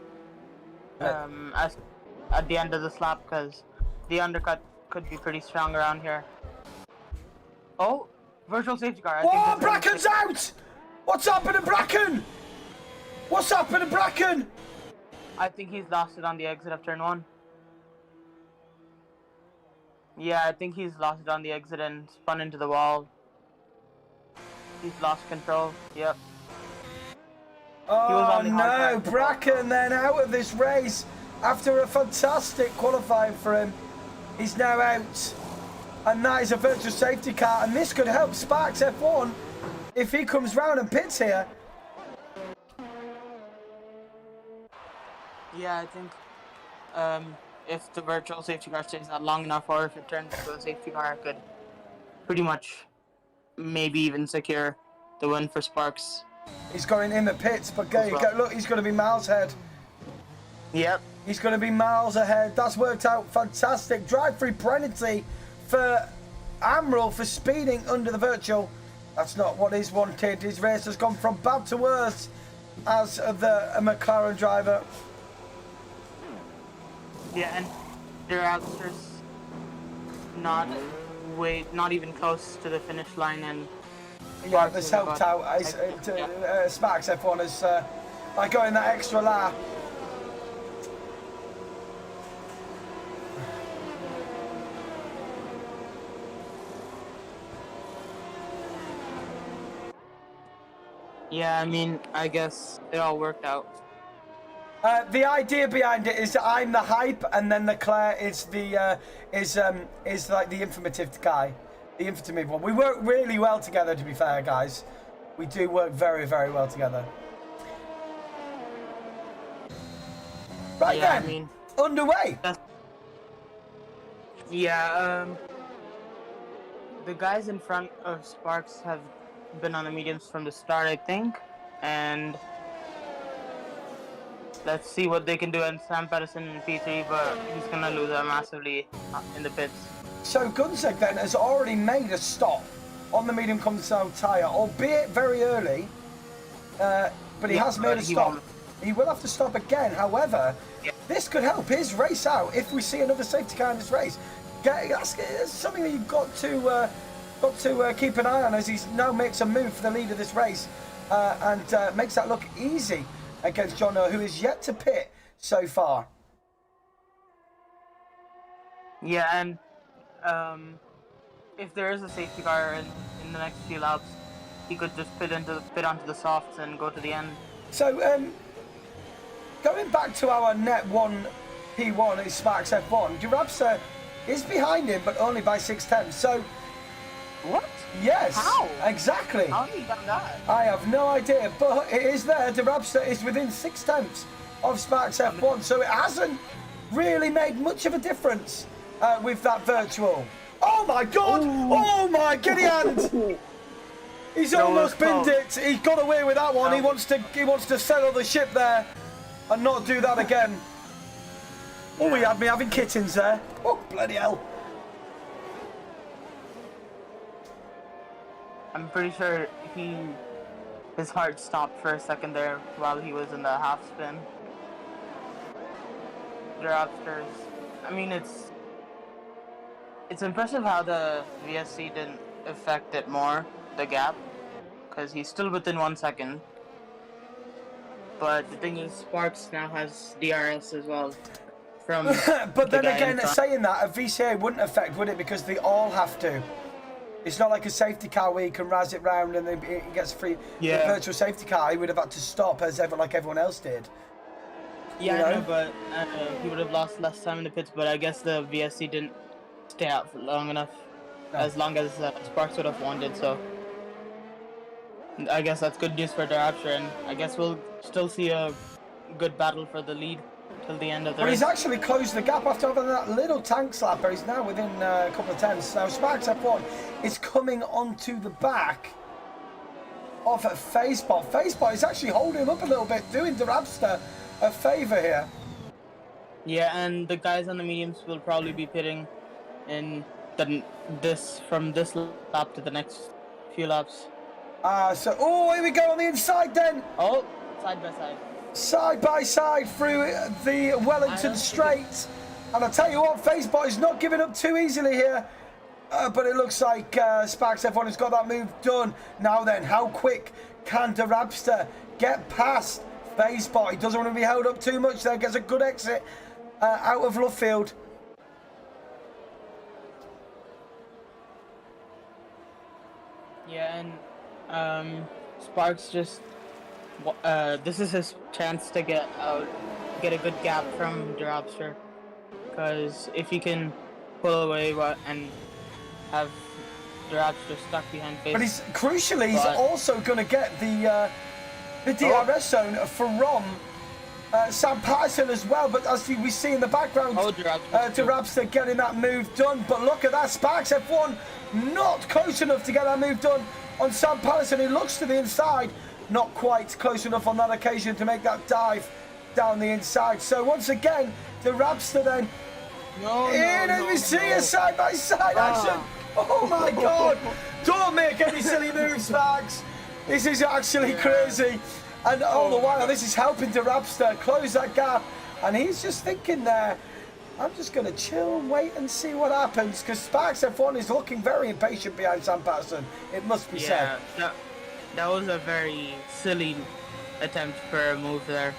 as at the end of this lap because the undercut could be pretty strong around here. Oh, virtual safety car. Oh, Bracken's out! What's happened to Bracken? What's happened to Bracken? I think he's lost it on the exit of turn 1. Yeah, I think he's lost it on the exit and spun into the wall. He's lost control. Yep. Oh no, Bracken then out of this race after a fantastic qualifying for him. He's now out. And that is a virtual safety car, and this could help Sparks F1 if he comes round and pits here. Yeah, I think if the virtual safety car stays that long enough, or if it turns into a safety car, it could pretty much maybe even secure the win for Sparks. He's going in the pits, but look, he's going to be miles ahead. Yep. He's going to be miles ahead. That's worked out fantastic. Drive-through penalty for Amril for speeding under the virtual. That's not what he's wanted. His race has gone from bad to worse as the McLaren driver. Yeah, and their outsters not even close to the finish line, and yeah, this helped out. Sparks F1 is by going that extra lap. Yeah, I mean, I guess it all worked out. The idea behind it is that I'm the hype, and then Leclerc is the is like the informative guy, the informative one. We work really well together, to be fair, guys. We do work very, very well together. Right yeah, then, I mean, underway. Yeah, the guys in front of Sparks have been on the mediums from the start, I think, and let's see what they can do. And Sam Patterson in P3, but he's gonna lose that massively in the pits. So Gunzeg then has already made a stop on the medium compound tyre, albeit very early, but he has made a stop. He will have to stop again. However, this could help his race out if we see another safety car in this race. That's something that you've got to keep an eye on as he now makes a move for the lead of this race and makes that look easy against Jono, who is yet to pit so far. Yeah, and if there is a safety car in the next few laps, he could just pit onto the softs and go to the end. So, going back to our net 1 P1 is Sparks F1. Durabsa is behind him, but only by 6/10. So, what? Yes. How? Exactly. How have you done that? I have no idea, but it is there. Durabsa is within 6/10 of Sparks F1, so it hasn't really made much of a difference with that virtual. Oh my God! Ooh. Oh my giddy hand! He's almost binned it. He's got away with that one. No. He wants to settle the ship there and not do that again. Oh, he had me having kittens there. Oh, bloody hell. I'm pretty sure his heart stopped for a second there while he was in the half spin. Drafsters. I mean, it's impressive how the VSC didn't affect it more, the gap, because he's still within 1 second. But the thing is, Sparks now has DRS as well. From but then again, saying that, a VCA wouldn't affect, would it? Because they all have to. It's not like a safety car where you can razz it round and then it gets free. Yeah. The virtual safety car, he would have had to stop like everyone else did. Yeah, I know, but he would have lost less time in the pits. But I guess the VSC didn't stay out for long enough, as long as Sparks would have wanted. So I guess that's good news for Darapture, and I guess we'll still see a good battle for the lead. till the end of the But race. he's actually closed the gap after having that little tank slapper. He's now within a couple of tenths. Now Sparks F1 is coming onto the back of Facebot. Facebot is actually holding him up a little bit, doing Durabster a favour here. Yeah, and the guys on the mediums will probably be pitting in from this lap to the next few laps. Oh, here we go on the inside then. Oh, side by side. Side by side through the Wellington Straight. And I tell you what, Facebot is not giving up too easily here. But it looks like Sparks F1 has got that move done. Now then, how quick can Durabster get past Facebot? He doesn't want to be held up too much there. Gets a good exit out of Luffield. Yeah, and Sparks just this is his chance to get a good gap from Durabster, because if he can pull away and have Durabster stuck behind Face. But he's also going to get the DRS zone from Sam Patterson as well. But as we see in the background, Durabster getting that move done. But look at that, Sparks F1 not close enough to get that move done on Sam Patterson. He looks to the inside, not quite close enough on that occasion to make that dive down the inside. So once again, Durabster then we see a side-by-side action. Oh my God! Don't make any silly moves, Sparks. This is actually crazy. And all the while, this is helping Durabster close that gap. And he's just thinking there, I'm just going to chill and wait and see what happens. Because Sparks F1 is looking very impatient behind Sam Patterson, it must be said. Yeah, that was a very silly attempt for a move there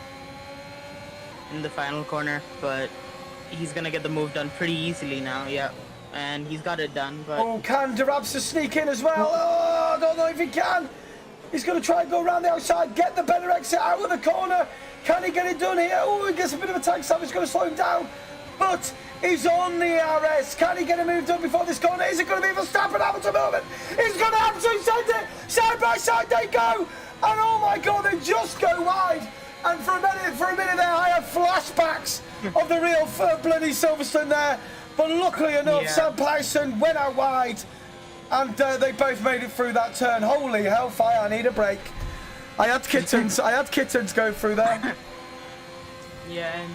in the final corner. But he's going to get the move done pretty easily now, yeah. And he's got it done, but... Oh, can Durabster sneak in as well? Oh, I don't know if he can. He's going to try and go around the outside, get the better exit out of the corner. Can he get it done here? Oh, he gets a bit of a tank stop. It's going to slow him down. But he's on the RS. Can he get a move done before this corner? Is it going to be Verstappen Hamilton moment? He's going to absolutely send it. Side by side they go. And oh my God, they just go wide. And for a minute there, I have flashbacks of the real bloody Silverstone there. But luckily enough, Sam Patterson went out wide. And they both made it through that turn. Holy hellfire, I need a break. I had kittens going through there. Yeah, and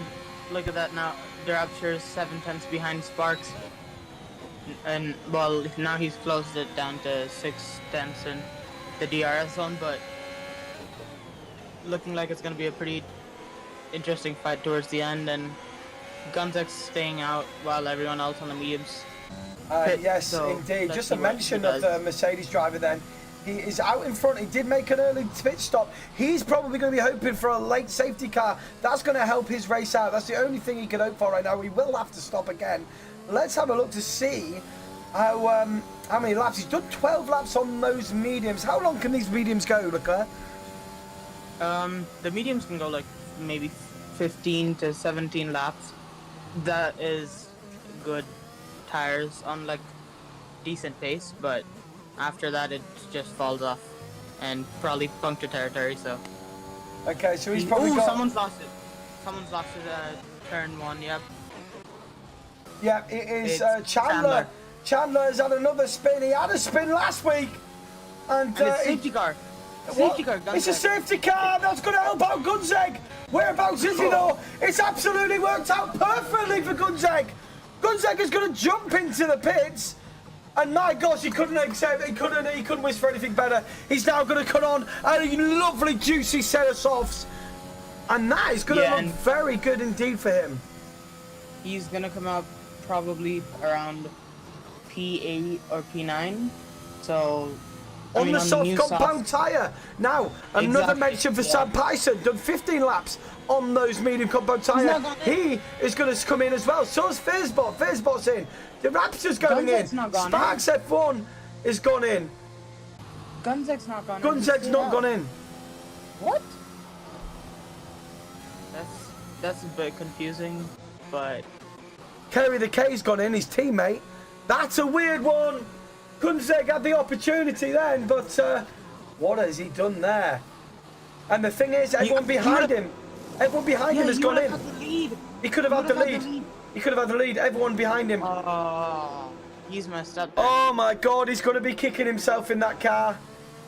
look at that now. Durabster is 7 tenths behind Sparks. And, well, now he's closed it down to 6 tenths in the DRS zone, but looking like it's going to be a pretty interesting fight towards the end, and Gunzek's staying out while everyone else on the mediums. Yes, so indeed. Just a mention of the Mercedes driver then. He is out in front. He did make an early pit stop. He's probably going to be hoping for a late safety car. That's going to help his race out. That's the only thing he can hope for right now. He will have to stop again. Let's have a look to see how many laps. He's done 12 laps on those mediums. How long can these mediums go, Leclerc? The mediums can go like maybe 15 to 17 laps. That is good tires on like decent pace, but after that it just falls off and probably puncture territory. So okay, so he's probably got... someone's lost it. Someone's lost it turn 1. Yep. Yeah, it is Chandler. Chandler has had another spin. He had a spin last week, and it's safety car. Safety car. It's a safety car. That's going to help out Gunzeg. Whereabouts is he though? It's absolutely worked out perfectly for Gunzeg. Gunzeg is going to jump into the pits, and my gosh, he couldn't accept. He couldn't wish for anything better. He's now going to cut on a lovely, juicy set of softs, and that is going to look very good indeed for him. He's going to come out probably around P8 or P9. So on the soft compound tyre. Now, another mention for Sam Patterson, done 15 laps on those medium compound tyre. He is going to come in as well. So is Fizzbot. Fizzbot's in. The Raptor's going in. Sparks F1 is gone in. Gunzeg's not gone in. Gunzeg's not gone in. What? That's a bit confusing, but... Kerry the K's gone in, his teammate. That's a weird one. Gunzeg had the opportunity then, but what has he done there? And the thing is, everyone behind him has gone in. lead. He could have had the lead. He could have had the lead. Everyone behind him. Oh, he's messed up there. Oh my God, he's going to be kicking himself in that car.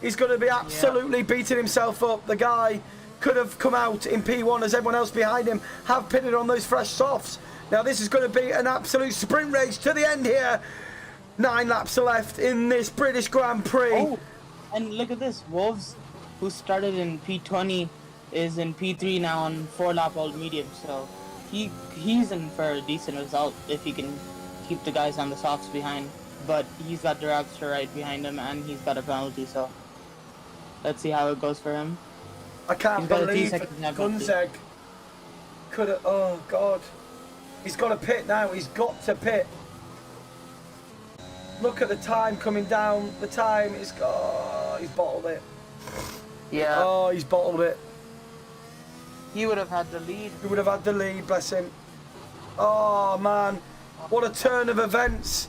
He's going to be absolutely beating himself up. The guy could have come out in P1 as everyone else behind him have pitted on those fresh softs. Now this is going to be an absolute sprint race to the end here. 9 laps left in this British Grand Prix. Oh, and look at this. Wolves, who started in P20, is in P3 now on 4-lap old medium. So he's in for a decent result if he can keep the guys on the softs behind. But he's got the Raptor right behind him, and he's got a penalty. So let's see how it goes for him. I can't believe Gunzeg could have. Oh God, he's got to pit now. He's got to pit. Look at the time coming down. The time is. Oh, he's bottled it. Yeah. Oh, he's bottled it. He would have had the lead. He would have had the lead. Bless him. Oh man, what a turn of events.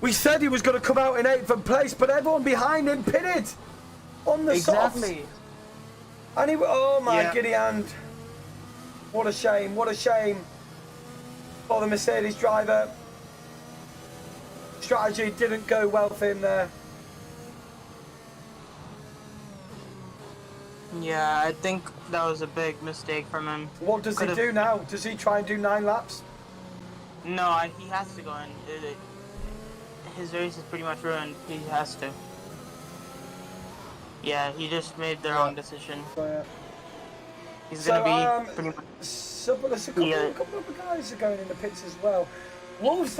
We said he was going to come out in 8th place, but everyone behind him pitted on the softs. And he, oh my giddy hand. What a shame, what a shame for the Mercedes driver. Strategy didn't go well for him there. Yeah, I think that was a big mistake from him. What does he do now? Does he try and do 9 laps? No, he has to go and do it. His race is pretty much ruined. He has to. Yeah, he just made the wrong decision. He's gonna be pretty much. So, but there's a couple of guys are going in the pits as well. Wolves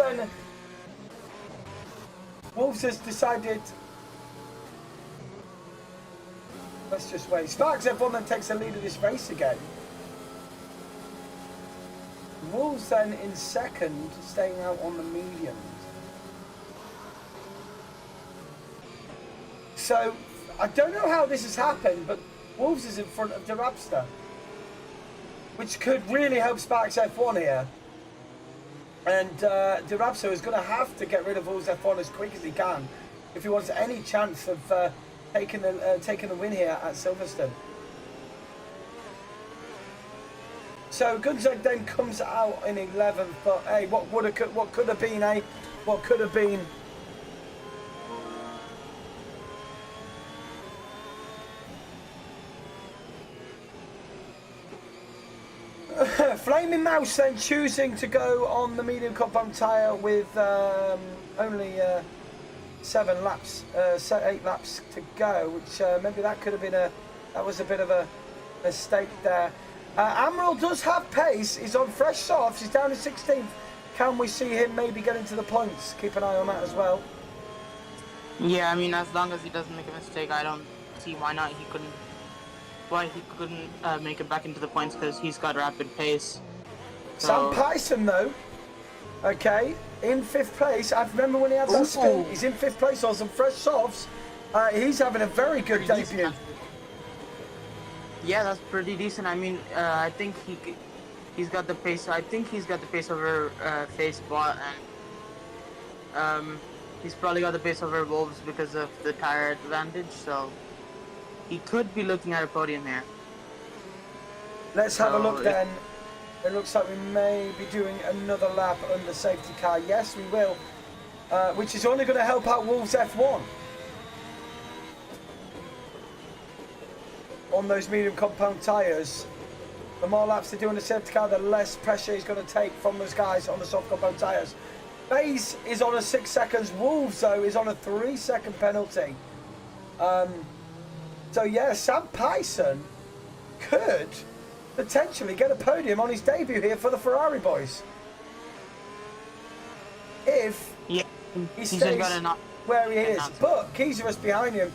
has decided. Let's just wait. Sparks F1 then takes the lead of this race again. Wolves then in 2nd, staying out on the mediums. So, I don't know how this has happened, but Wolves is in front of the Rapster, which could really help Sparks F1 here. And the Rapster is going to have to get rid of Wolves F1 as quick as he can if he wants any chance of taking the win here at Silverstone. So Gunzeg then comes out in 11th, but hey, what could have been, eh? What could have been. Flaming Mouse then choosing to go on the medium compound tyre with only 8 laps to go, which maybe that could have been that was a bit of a mistake there. Amaral does have pace. He's on fresh softs. He's down to 16th. Can we see him maybe get into the points? Keep an eye on that as well. Yeah, I mean, as long as he doesn't make a mistake, I don't see why not. He couldn't make it back into the points because he's got rapid pace. So. Sam Pyson though, okay, in 5th place. I remember when he had that spin. He's in 5th place on some fresh softs. He's having a very good debut. Yeah, that's pretty decent. I mean, I think he's got the pace. I think he's got the pace over Facebot, and he's probably got the pace over Wolves because of the tire advantage. So he could be looking at a podium here. Let's have a look then. It looks like we may be doing another lap under safety car. Yes, we will, which is only going to help out Wolves F1 on those medium compound tyres. The more laps they do on the safety car, the less pressure he's going to take from those guys on the soft compound tyres. Bays is on a 6 seconds. Wolves, though, is on a 3-second penalty. So, yeah, Sam Pyson could potentially get a podium on his debut here for the Ferrari boys. If he stays where he is. But Kieserus behind him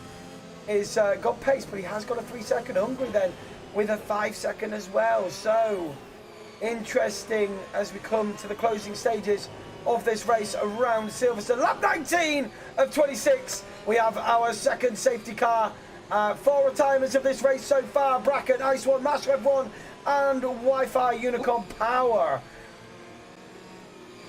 is got pace, but he has got a 3-second. Hungary then with a 5-second as well. So interesting as we come to the closing stages of this race around Silverstone. Lap 19 of 26. We have our second safety car. 4 retirements of this race so far. Bracket, Ice One, Master F1 and Wi-Fi Unicorn Power.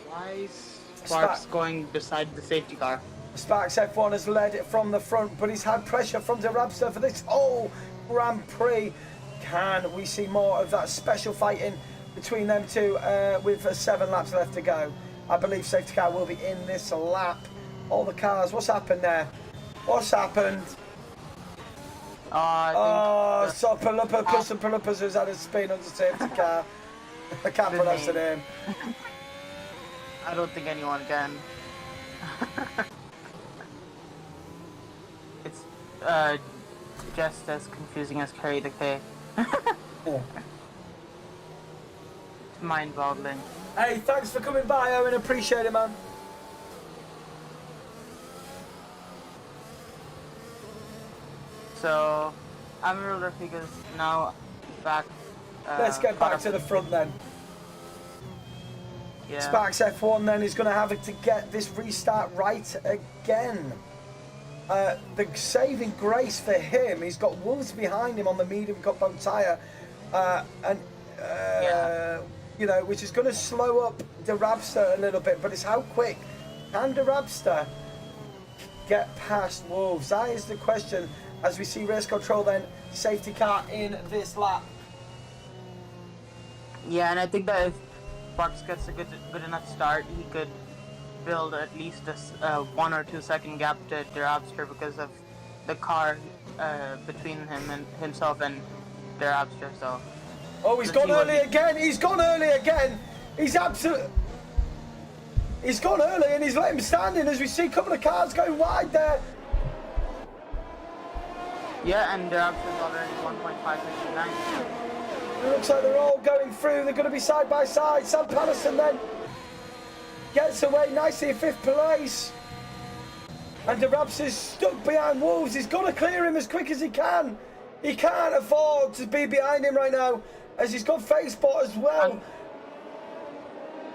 Why is Sparks going beside the safety car? Sparks F1 has led it from the front, but he's had pressure from the Rapster for this whole Grand Prix. Can we see more of that special fighting between them two with 7 laps left to go. I believe safety car will be in this lap. All the cars, what's happened there? What's happened? So Palumpa, Cousin Palumpas has had a spin on the safety car. I can't pronounce the name. I don't think anyone can. It's just as confusing as Carry the K. Yeah. It's mind-boggling. Hey, thanks for coming by, Owen. Appreciate it, man. So, Amirul Rafiq is now back. Let's get back to the front then. Yeah. Sparks F1 then is going to have to get this restart right again. The saving grace for him, he's got Wolves behind him on the medium compound tyre, you know, which is going to slow up the Rabster a little bit, but it's how quick can the Rabster get past Wolves? That is the question as we see race control then, safety car in this lap. Yeah, and I think that if Sparks gets a good enough start, he could build at least a 1 or 2 second gap to Derabster because of the car between himself and Derabster. So. Oh, he's gone early again. He's gone early again. He's absolutely. He's gone early and he's let him standing as we see a couple of cars going wide there. Yeah, and Derabster's already 1.569. It looks like they're all going through. They're going to be side by side. Sam Patterson then gets away nicely in 5th place. And Derabster's stuck behind Wolves. He's got to clear him as quick as he can. He can't afford to be behind him right now as he's got face spot as well.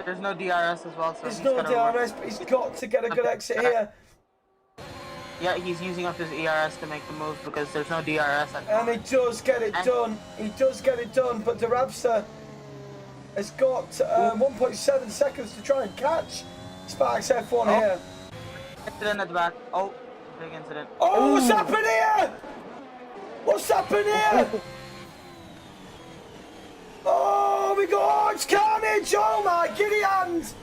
There's no DRS as well. So there's no DRS, but he's got to get a good exit here. Yeah, he's using up his ERS to make the move because there's no DRS. And he does get it done. He does get it done, but Derabster has got 1.7 seconds to try and catch Sparks F1 here. Incident at the back. Oh, big incident. Oh, what's happened here? What's happened here? Oh my God, it's carnage! Oh my giddy hands!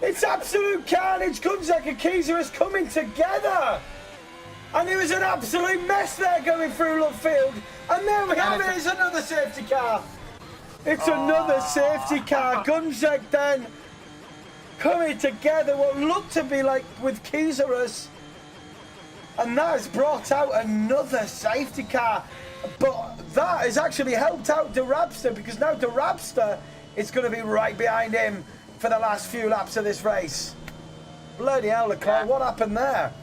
It's absolute carnage. Gunzek and Kieser is coming together. And it was an absolute mess there going through left field. And there we have it, it's another safety car. It's another safety car. Gunzek then coming together what looked to be like with Kieserus. And that has brought out another safety car. But that has actually helped out Derabster because now Derabster is going to be right behind him for the last few laps of this race. Bloody hell, Leclerc, what happened there?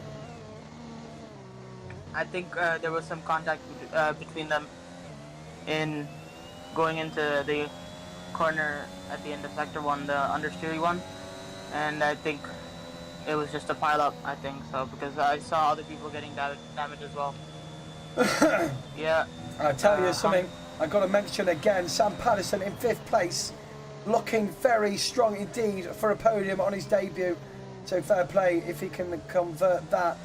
I think there was some contact between them in going into the corner at the end of Sector 1, the understeery one. And I think it was just a pile-up, I think so, because I saw other people getting damaged as well. Yeah. I'll tell you something, I've got to mention again, Sam Patterson in 5th place, looking very strong indeed for a podium on his debut. So fair play if he can convert that.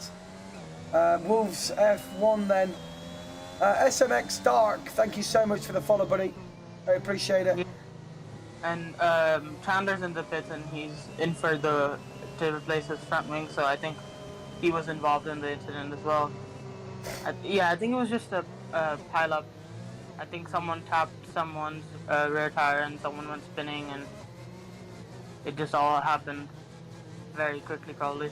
Wolves F1 then. SMX Dark, thank you so much for the follow, buddy. I appreciate it. And Chandler's in the pits and he's in for to replace his front wing, so I think he was involved in the incident as well. I think it was just a pile-up. I think someone tapped someone's rear tire and someone went spinning and it just all happened very quickly probably.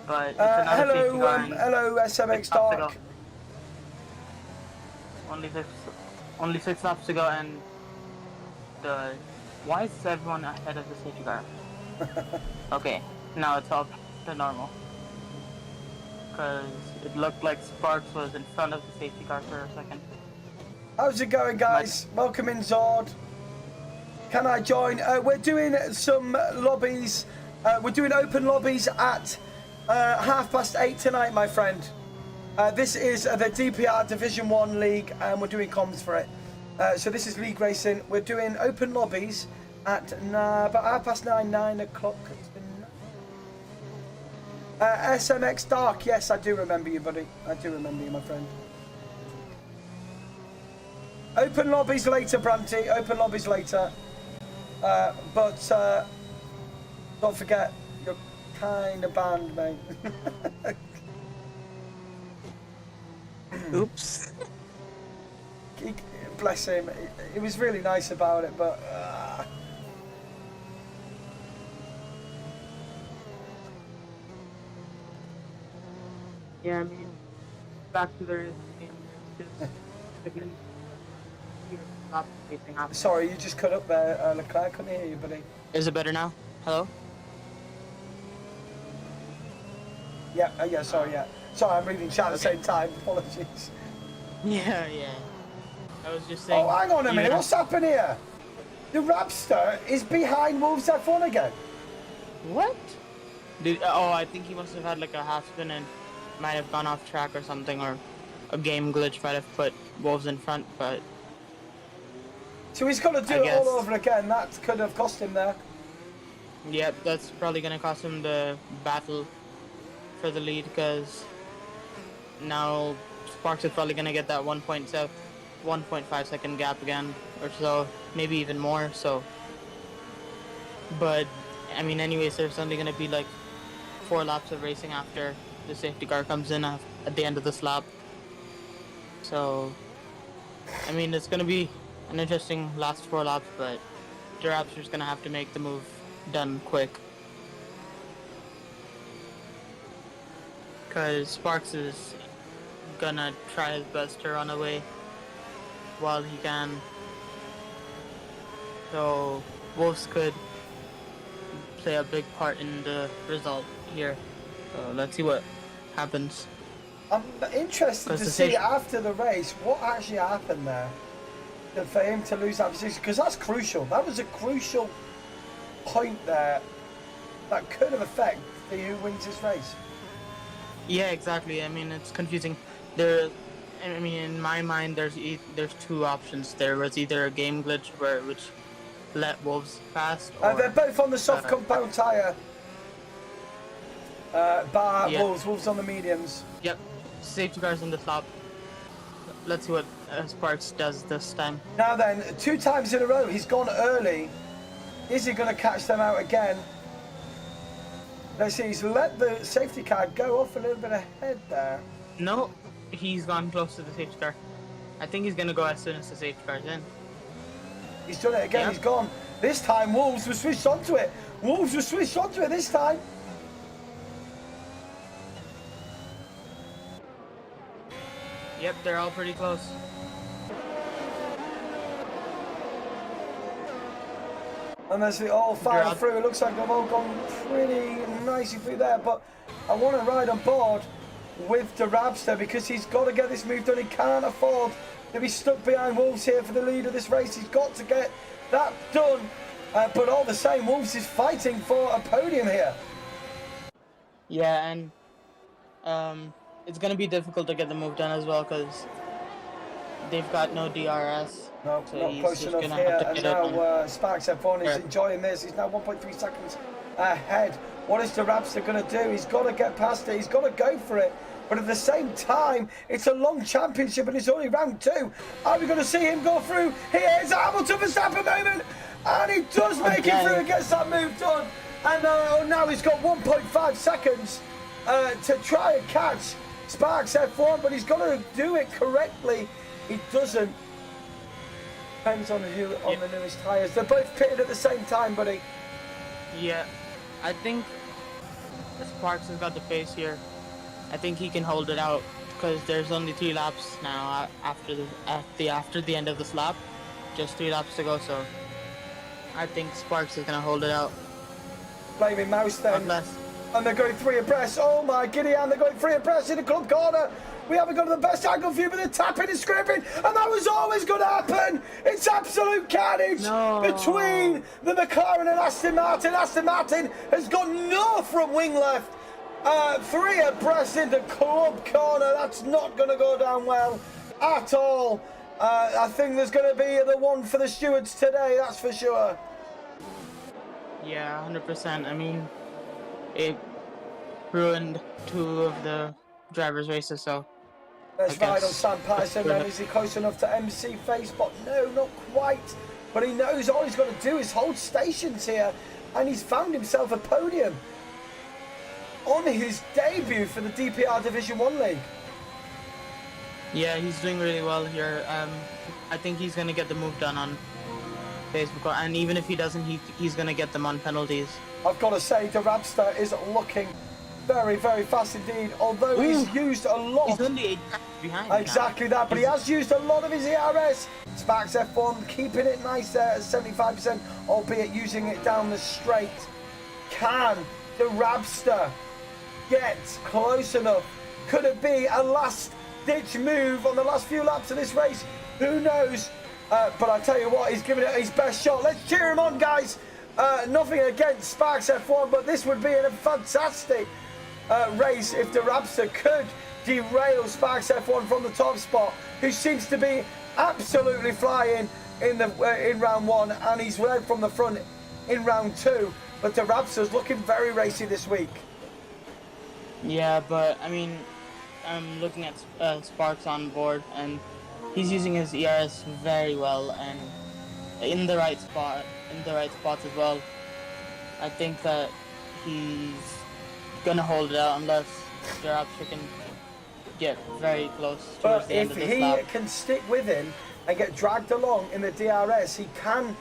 But it's another safety car. Hello SMX Dark. Only 6 laps to go and why is everyone ahead of the safety car? Okay, now it's all to normal. Because it looked like Sparks was in front of the safety car for a second. How's it going, guys? Welcome in, Zord. Can I join? We're doing some lobbies. We're doing open lobbies at 8:30 tonight, my friend. This is the DPR Division 1 League, and we're doing comms for it. So this is league racing. We're doing open lobbies at about 9:30, 9 o'clock. SMX Dark, yes, I do remember you, buddy. I do remember you, my friend. Open lobbies later, Branty. Open lobbies later. But don't forget, you're kind of banned, mate. Oops. Bless him. He was really nice about it, but. Yeah, I mean, back to the race. Sorry, you just cut up there, Leclerc. I couldn't hear you, buddy. Is it better now? Hello? Yeah, yeah, sorry, yeah. Sorry, I'm reading chat at the same time. Apologies. Yeah. I was just saying. Oh, hang on a minute. What's happened here? The Rapster is behind Wolves F1 again. What? I think he must have had like a half spin and might have gone off track or something, or a game glitch might have put Wolves in front, but. So he's got to do it all over again. That could have cost him there. Yep, that's probably going to cost him the battle for the lead, because now Sparks is probably going to get that 1.5 second gap again or so, maybe even more. So, but I mean, anyways, there's only going to be like 4 laps of racing after the safety car comes in at the end of this lap. So, I mean, it's going to be an interesting last 4 laps, but the Raptors going to have to make the move done quick, because Sparks is gonna try his best to run away while he can, so Wolves could play a big part in the result here. So let's see what happens. I'm interested to see after the race what actually happened there for him to lose that position, because that's crucial. That was a crucial point there that could have affected who wins this race. Yeah, exactly. I mean, it's confusing. In my mind, there's 2 options. There was either a game glitch which let Wolves pass, or they're both on the soft compound tyre. Yeah. Wolves on the mediums. Yep, safety cars in the top. Let's see what Sparks does this time. Now then, 2 times in a row he's gone early. Is he going to catch them out again? Let's see, he's let the safety car go off a little bit ahead there. No, he's gone close to the safety car. I think he's going to go as soon as the safety car's in. He's done it again, Yeah. He's gone. This time Wolves were switched onto it. Wolves were switched onto it this time. Yep, they're all pretty close. And as they all file through, it looks like they've all gone pretty nicely through there. But I want to ride on board with the Rapster, because he's got to get this move done. He can't afford to be stuck behind Wolves here for the lead of this race. He's got to get that done. But all the same, Wolves is fighting for a podium here. Yeah, and it's going to be difficult to get the move done as well, because they've got no DRS. No, so not close enough here. And now Sparks F1 is enjoying this. He's now 1.3 seconds ahead. What is the Rapster going to do? He's got to get past it. He's got to go for it. But at the same time, it's a long championship and it's only round 2. Are we going to see him go through? Here is Hamilton Verstappen moment. And he does make it through and gets that move done. And now he's got 1.5 seconds to try and catch Sparks F1. But he's got to do it correctly. He doesn't. Depends on who on the newest tyres. They're both pitted at the same time, buddy. Yeah, I think Sparks has got the pace here. I think he can hold it out, because there's only 3 laps now after the end of this lap. Just 3 laps to go, so I think Sparks is gonna hold it out. Blaming Mouse then. Unless. And they're going 3 abreast. Oh my giddy, and they're going 3 abreast in the club corner. We haven't got the best angle view, but they're tapping and scraping, and that was always going to happen. It's absolute carnage between the McLaren and Aston Martin. Aston Martin has got no front wing left. 3 abreast into club corner. That's not going to go down well at all. I think there's going to be the one for the stewards today, that's for sure. Yeah, 100%. I mean, it ruined 2 of the drivers' races, so Let's ride on Sam Patterson then. Is he close enough to MC Facebook? No, not quite. But he knows all he's got to do is hold stations here. And he's found himself a podium on his debut for the DPR Division 1 League. Yeah, he's doing really well here. I think he's going to get the move done on Facebook. And even if he doesn't, he's going to get them on penalties. I've got to say, the Rapster is looking very, very fast indeed. Although he's used a lot. He's only 8 laps behind. Exactly that, but he has used a lot of his ERS. Sparks F1 keeping it nice there at 75%, albeit using it down the straight. Can the Rapster get close enough? Could it be a last-ditch move on the last few laps of this race? Who knows? But I tell you what, he's giving it his best shot. Let's cheer him on, guys. Nothing against Sparks F1, but this would be a fantastic race if the Rapster could derail Sparks F1 from the top spot, who seems to be absolutely flying in round 1, and he's led from the front in round 2. But the Rapster's looking very racy this week. Yeah, but I mean, I'm looking at Sparks on board, and he's using his ERS very well and in the right spot, in the right spots as well. I think that he's gonna hold it out unless the Raptor can get very close towards the end of this lap. But if he can stick with him and get dragged along in the DRS, he can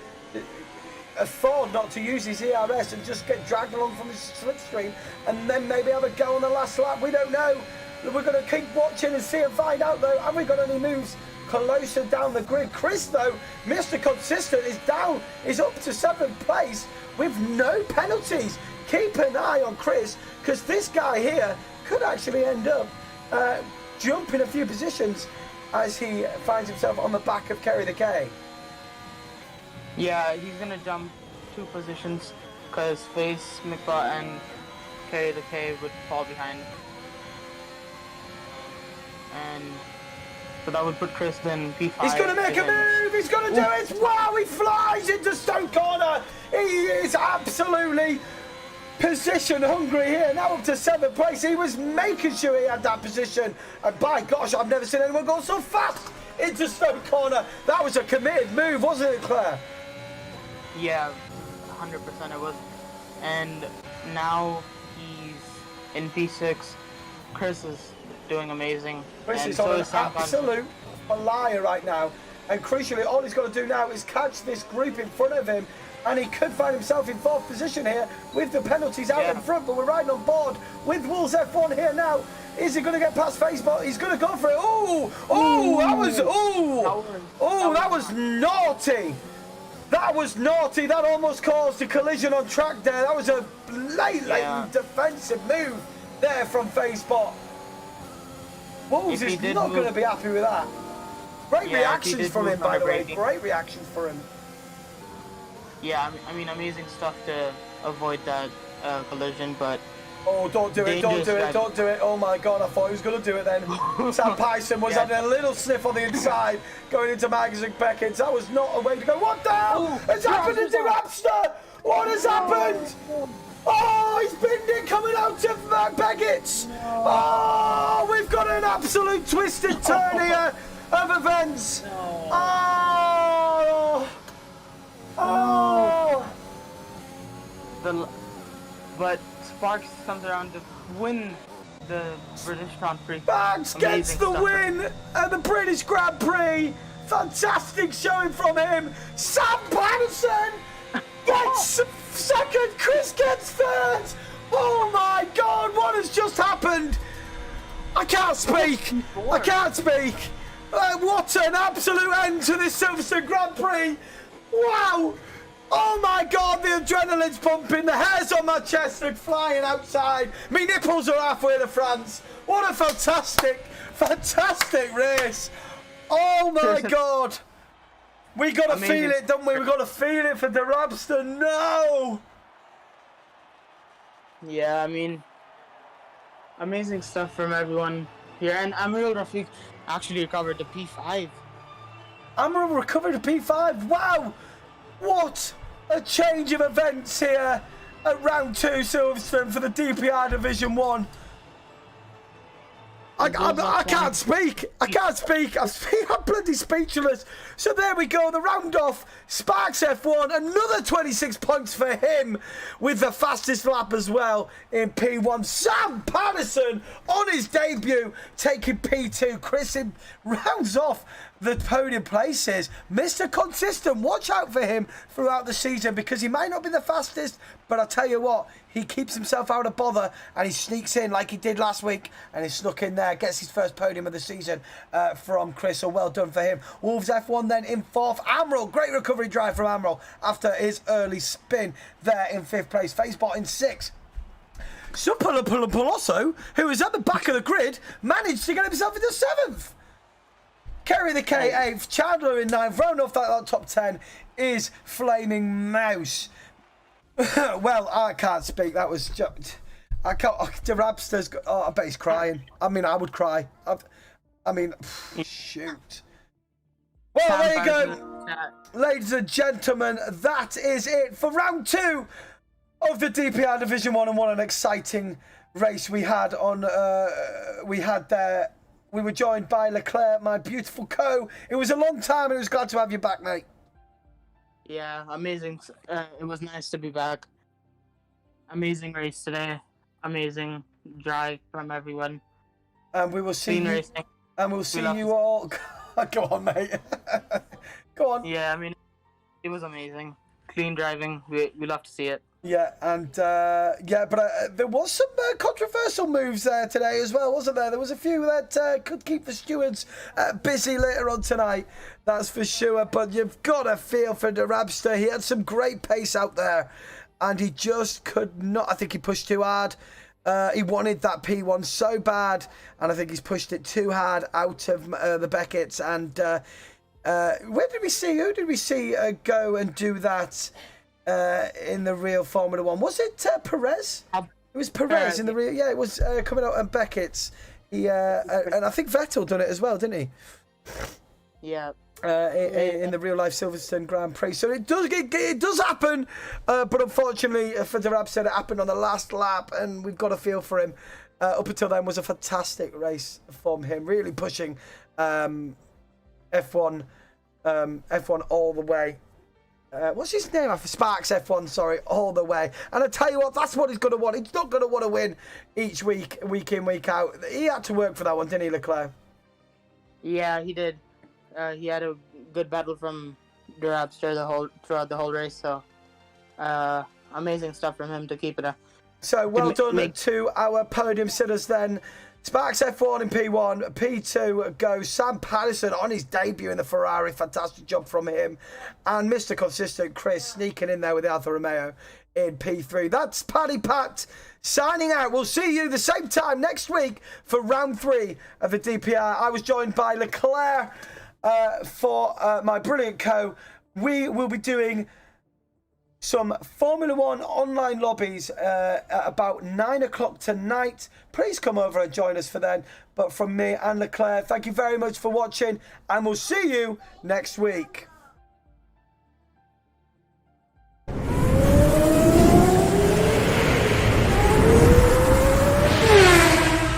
afford not to use his ERS and just get dragged along from his slipstream and then maybe have a go on the last lap. We don't know. We're going to keep watching and see and find out though. Have we got any moves closer down the grid? Chris though, Mr. Consistent, is up to 7th place with no penalties. Keep an eye on Chris, because this guy here could actually end up jumping a few positions as he finds himself on the back of Kerry the K. Yeah, he's gonna jump 2 positions because Face, McBot, and Kerry the K would fall behind. And so that would put Chris in P5. He's going to make a move! He's going to do it! Wow, he flies into Stoke Corner! He is absolutely position hungry here, now up to 7th place. He was making sure he had that position. And by gosh, I've never seen anyone go so fast into Stoke Corner. That was a committed move, wasn't it, Claire? Yeah, 100% it was. And now he's in P6. Chris is doing amazing. Chris and is so on an is Sam absolute liar right now. And crucially, all he's got to do now is catch this group in front of him. And he could find himself in 4th position here with the penalties out in front. But we're riding on board with Wolves F1 here now. Is he going to get past Facebook? He's going to go for it. That was naughty. That was naughty. That almost caused a collision on track there. That was a blatant defensive move there from Facebook. Wolves is not going to be happy with that. Great reactions from him, by the way. Great reactions for him. Yeah, I mean, amazing stuff to avoid that collision, but... Oh, don't do it, don't do it. Oh my God, I thought he was going to do it then. Sam Pyson was having a little sniff on the inside, going into Magazine Beckett. That was not a way to go. What the hell has happened to Rapster? What has happened? Oh, he's binned it coming out of Beckett's. Oh, we've got an absolute twisted turn here of events. But Sparks comes around to win the British Grand Prix. Sparks gets the win at the British Grand Prix. Fantastic showing from him. Sam Patterson gets second. Chris gets third. Oh my God, what has just happened? I can't speak. I can't speak. What an absolute end to this Silverstone Grand Prix. Wow. Oh my God, the adrenaline's pumping, the hairs on my chest are flying outside, my nipples are halfway to France. What a fantastic race. Oh my God. We got to feel it, don't we? We got to feel it for the Rapster. No. Yeah, I mean, amazing stuff from everyone here. And Amirul Rafiq actually recovered the P5. Amirul recovered the P5. Wow. What a change of events here at round 2 Silverstone for the DPR Division 1. I can't speak. I can't speak. I'm bloody speechless. So there we go. The round off. Sparks F1. Another 26 points for him with the fastest lap as well in P1. Sam Patterson on his debut taking P2. Chris rounds off the podium places. Mr. Consistent. Watch out for him throughout the season because he might not be the fastest, but I'll tell you what, he keeps himself out of bother and he sneaks in like he did last week, and he snuck in there, gets his first podium of the season from Chris, so well done for him. Wolves F1 then in 4th. Amaral, great recovery drive from Amaral after his early spin there in 5th place. Facebot in 6th. Peloso, who was at the back of the grid, managed to get himself into 7th. Kerry the K 8th, Chandler in 9th, thrown off that top 10 is Flaming Mouse. Well, I can't speak. That was just... I can't... The Rapster's... Oh, I bet he's crying. I mean, I would cry. Shoot. Well, there you go. Ladies and gentlemen, that is it for round 2 of the DPR Division 1 and what an exciting race we had on... we had there... We were joined by Leclerc, my beautiful co. It was a long time and it was glad to have you back, mate. Yeah, amazing. It was nice to be back. Amazing race today. Amazing drive from everyone. And we will see you. Racing. And we'll see you all. Go on, mate. Go on. Yeah, I mean, it was amazing. Clean driving. We love to see it. Yeah, and but there was some controversial moves there today as well, wasn't there? There was a few that could keep the stewards busy later on tonight, that's for sure. But you've got a feel for the Rapster. He had some great pace out there, and he just could not. I think he pushed too hard. He wanted that P1 so bad, and I think he's pushed it too hard out of the Beckett's. And where did we see? Who did we see go and do that? In the real Formula 1. Was it Perez? It was Perez in the real. Yeah, it was coming out on Beckett's. He and I think Vettel done it as well, didn't he? Yeah. In the real life Silverstone Grand Prix. So it does happen, but unfortunately for the Rapster, it happened on the last lap, and we've got a feel for him. Up until then was a fantastic race from him, really pushing F1 all the way. What's his name? After Sparks F1, sorry, all the way. And I tell you what, that's what he's going to want. He's not going to want to win each week in, week out. He had to work for that one, didn't he, Leclerc? Yeah, he did. He had a good battle from the Rapster throughout the whole race. So, amazing stuff from him to keep it up. So well done to our podium sitters then. Sparks F1 in P1, P2 goes Sam Patterson on his debut in the Ferrari. Fantastic job from him. And Mr. Consistent Chris sneaking in there with the Alfa Romeo in P3. That's Paddy Pat signing out. We'll see you the same time next week for round 3 of the DPR. I was joined by Leclerc for my brilliant co. We will be doing some Formula 1 online lobbies at about 9 o'clock tonight. Please come over and join us for then. But from me and Leclerc, thank you very much for watching, and we'll see you next week.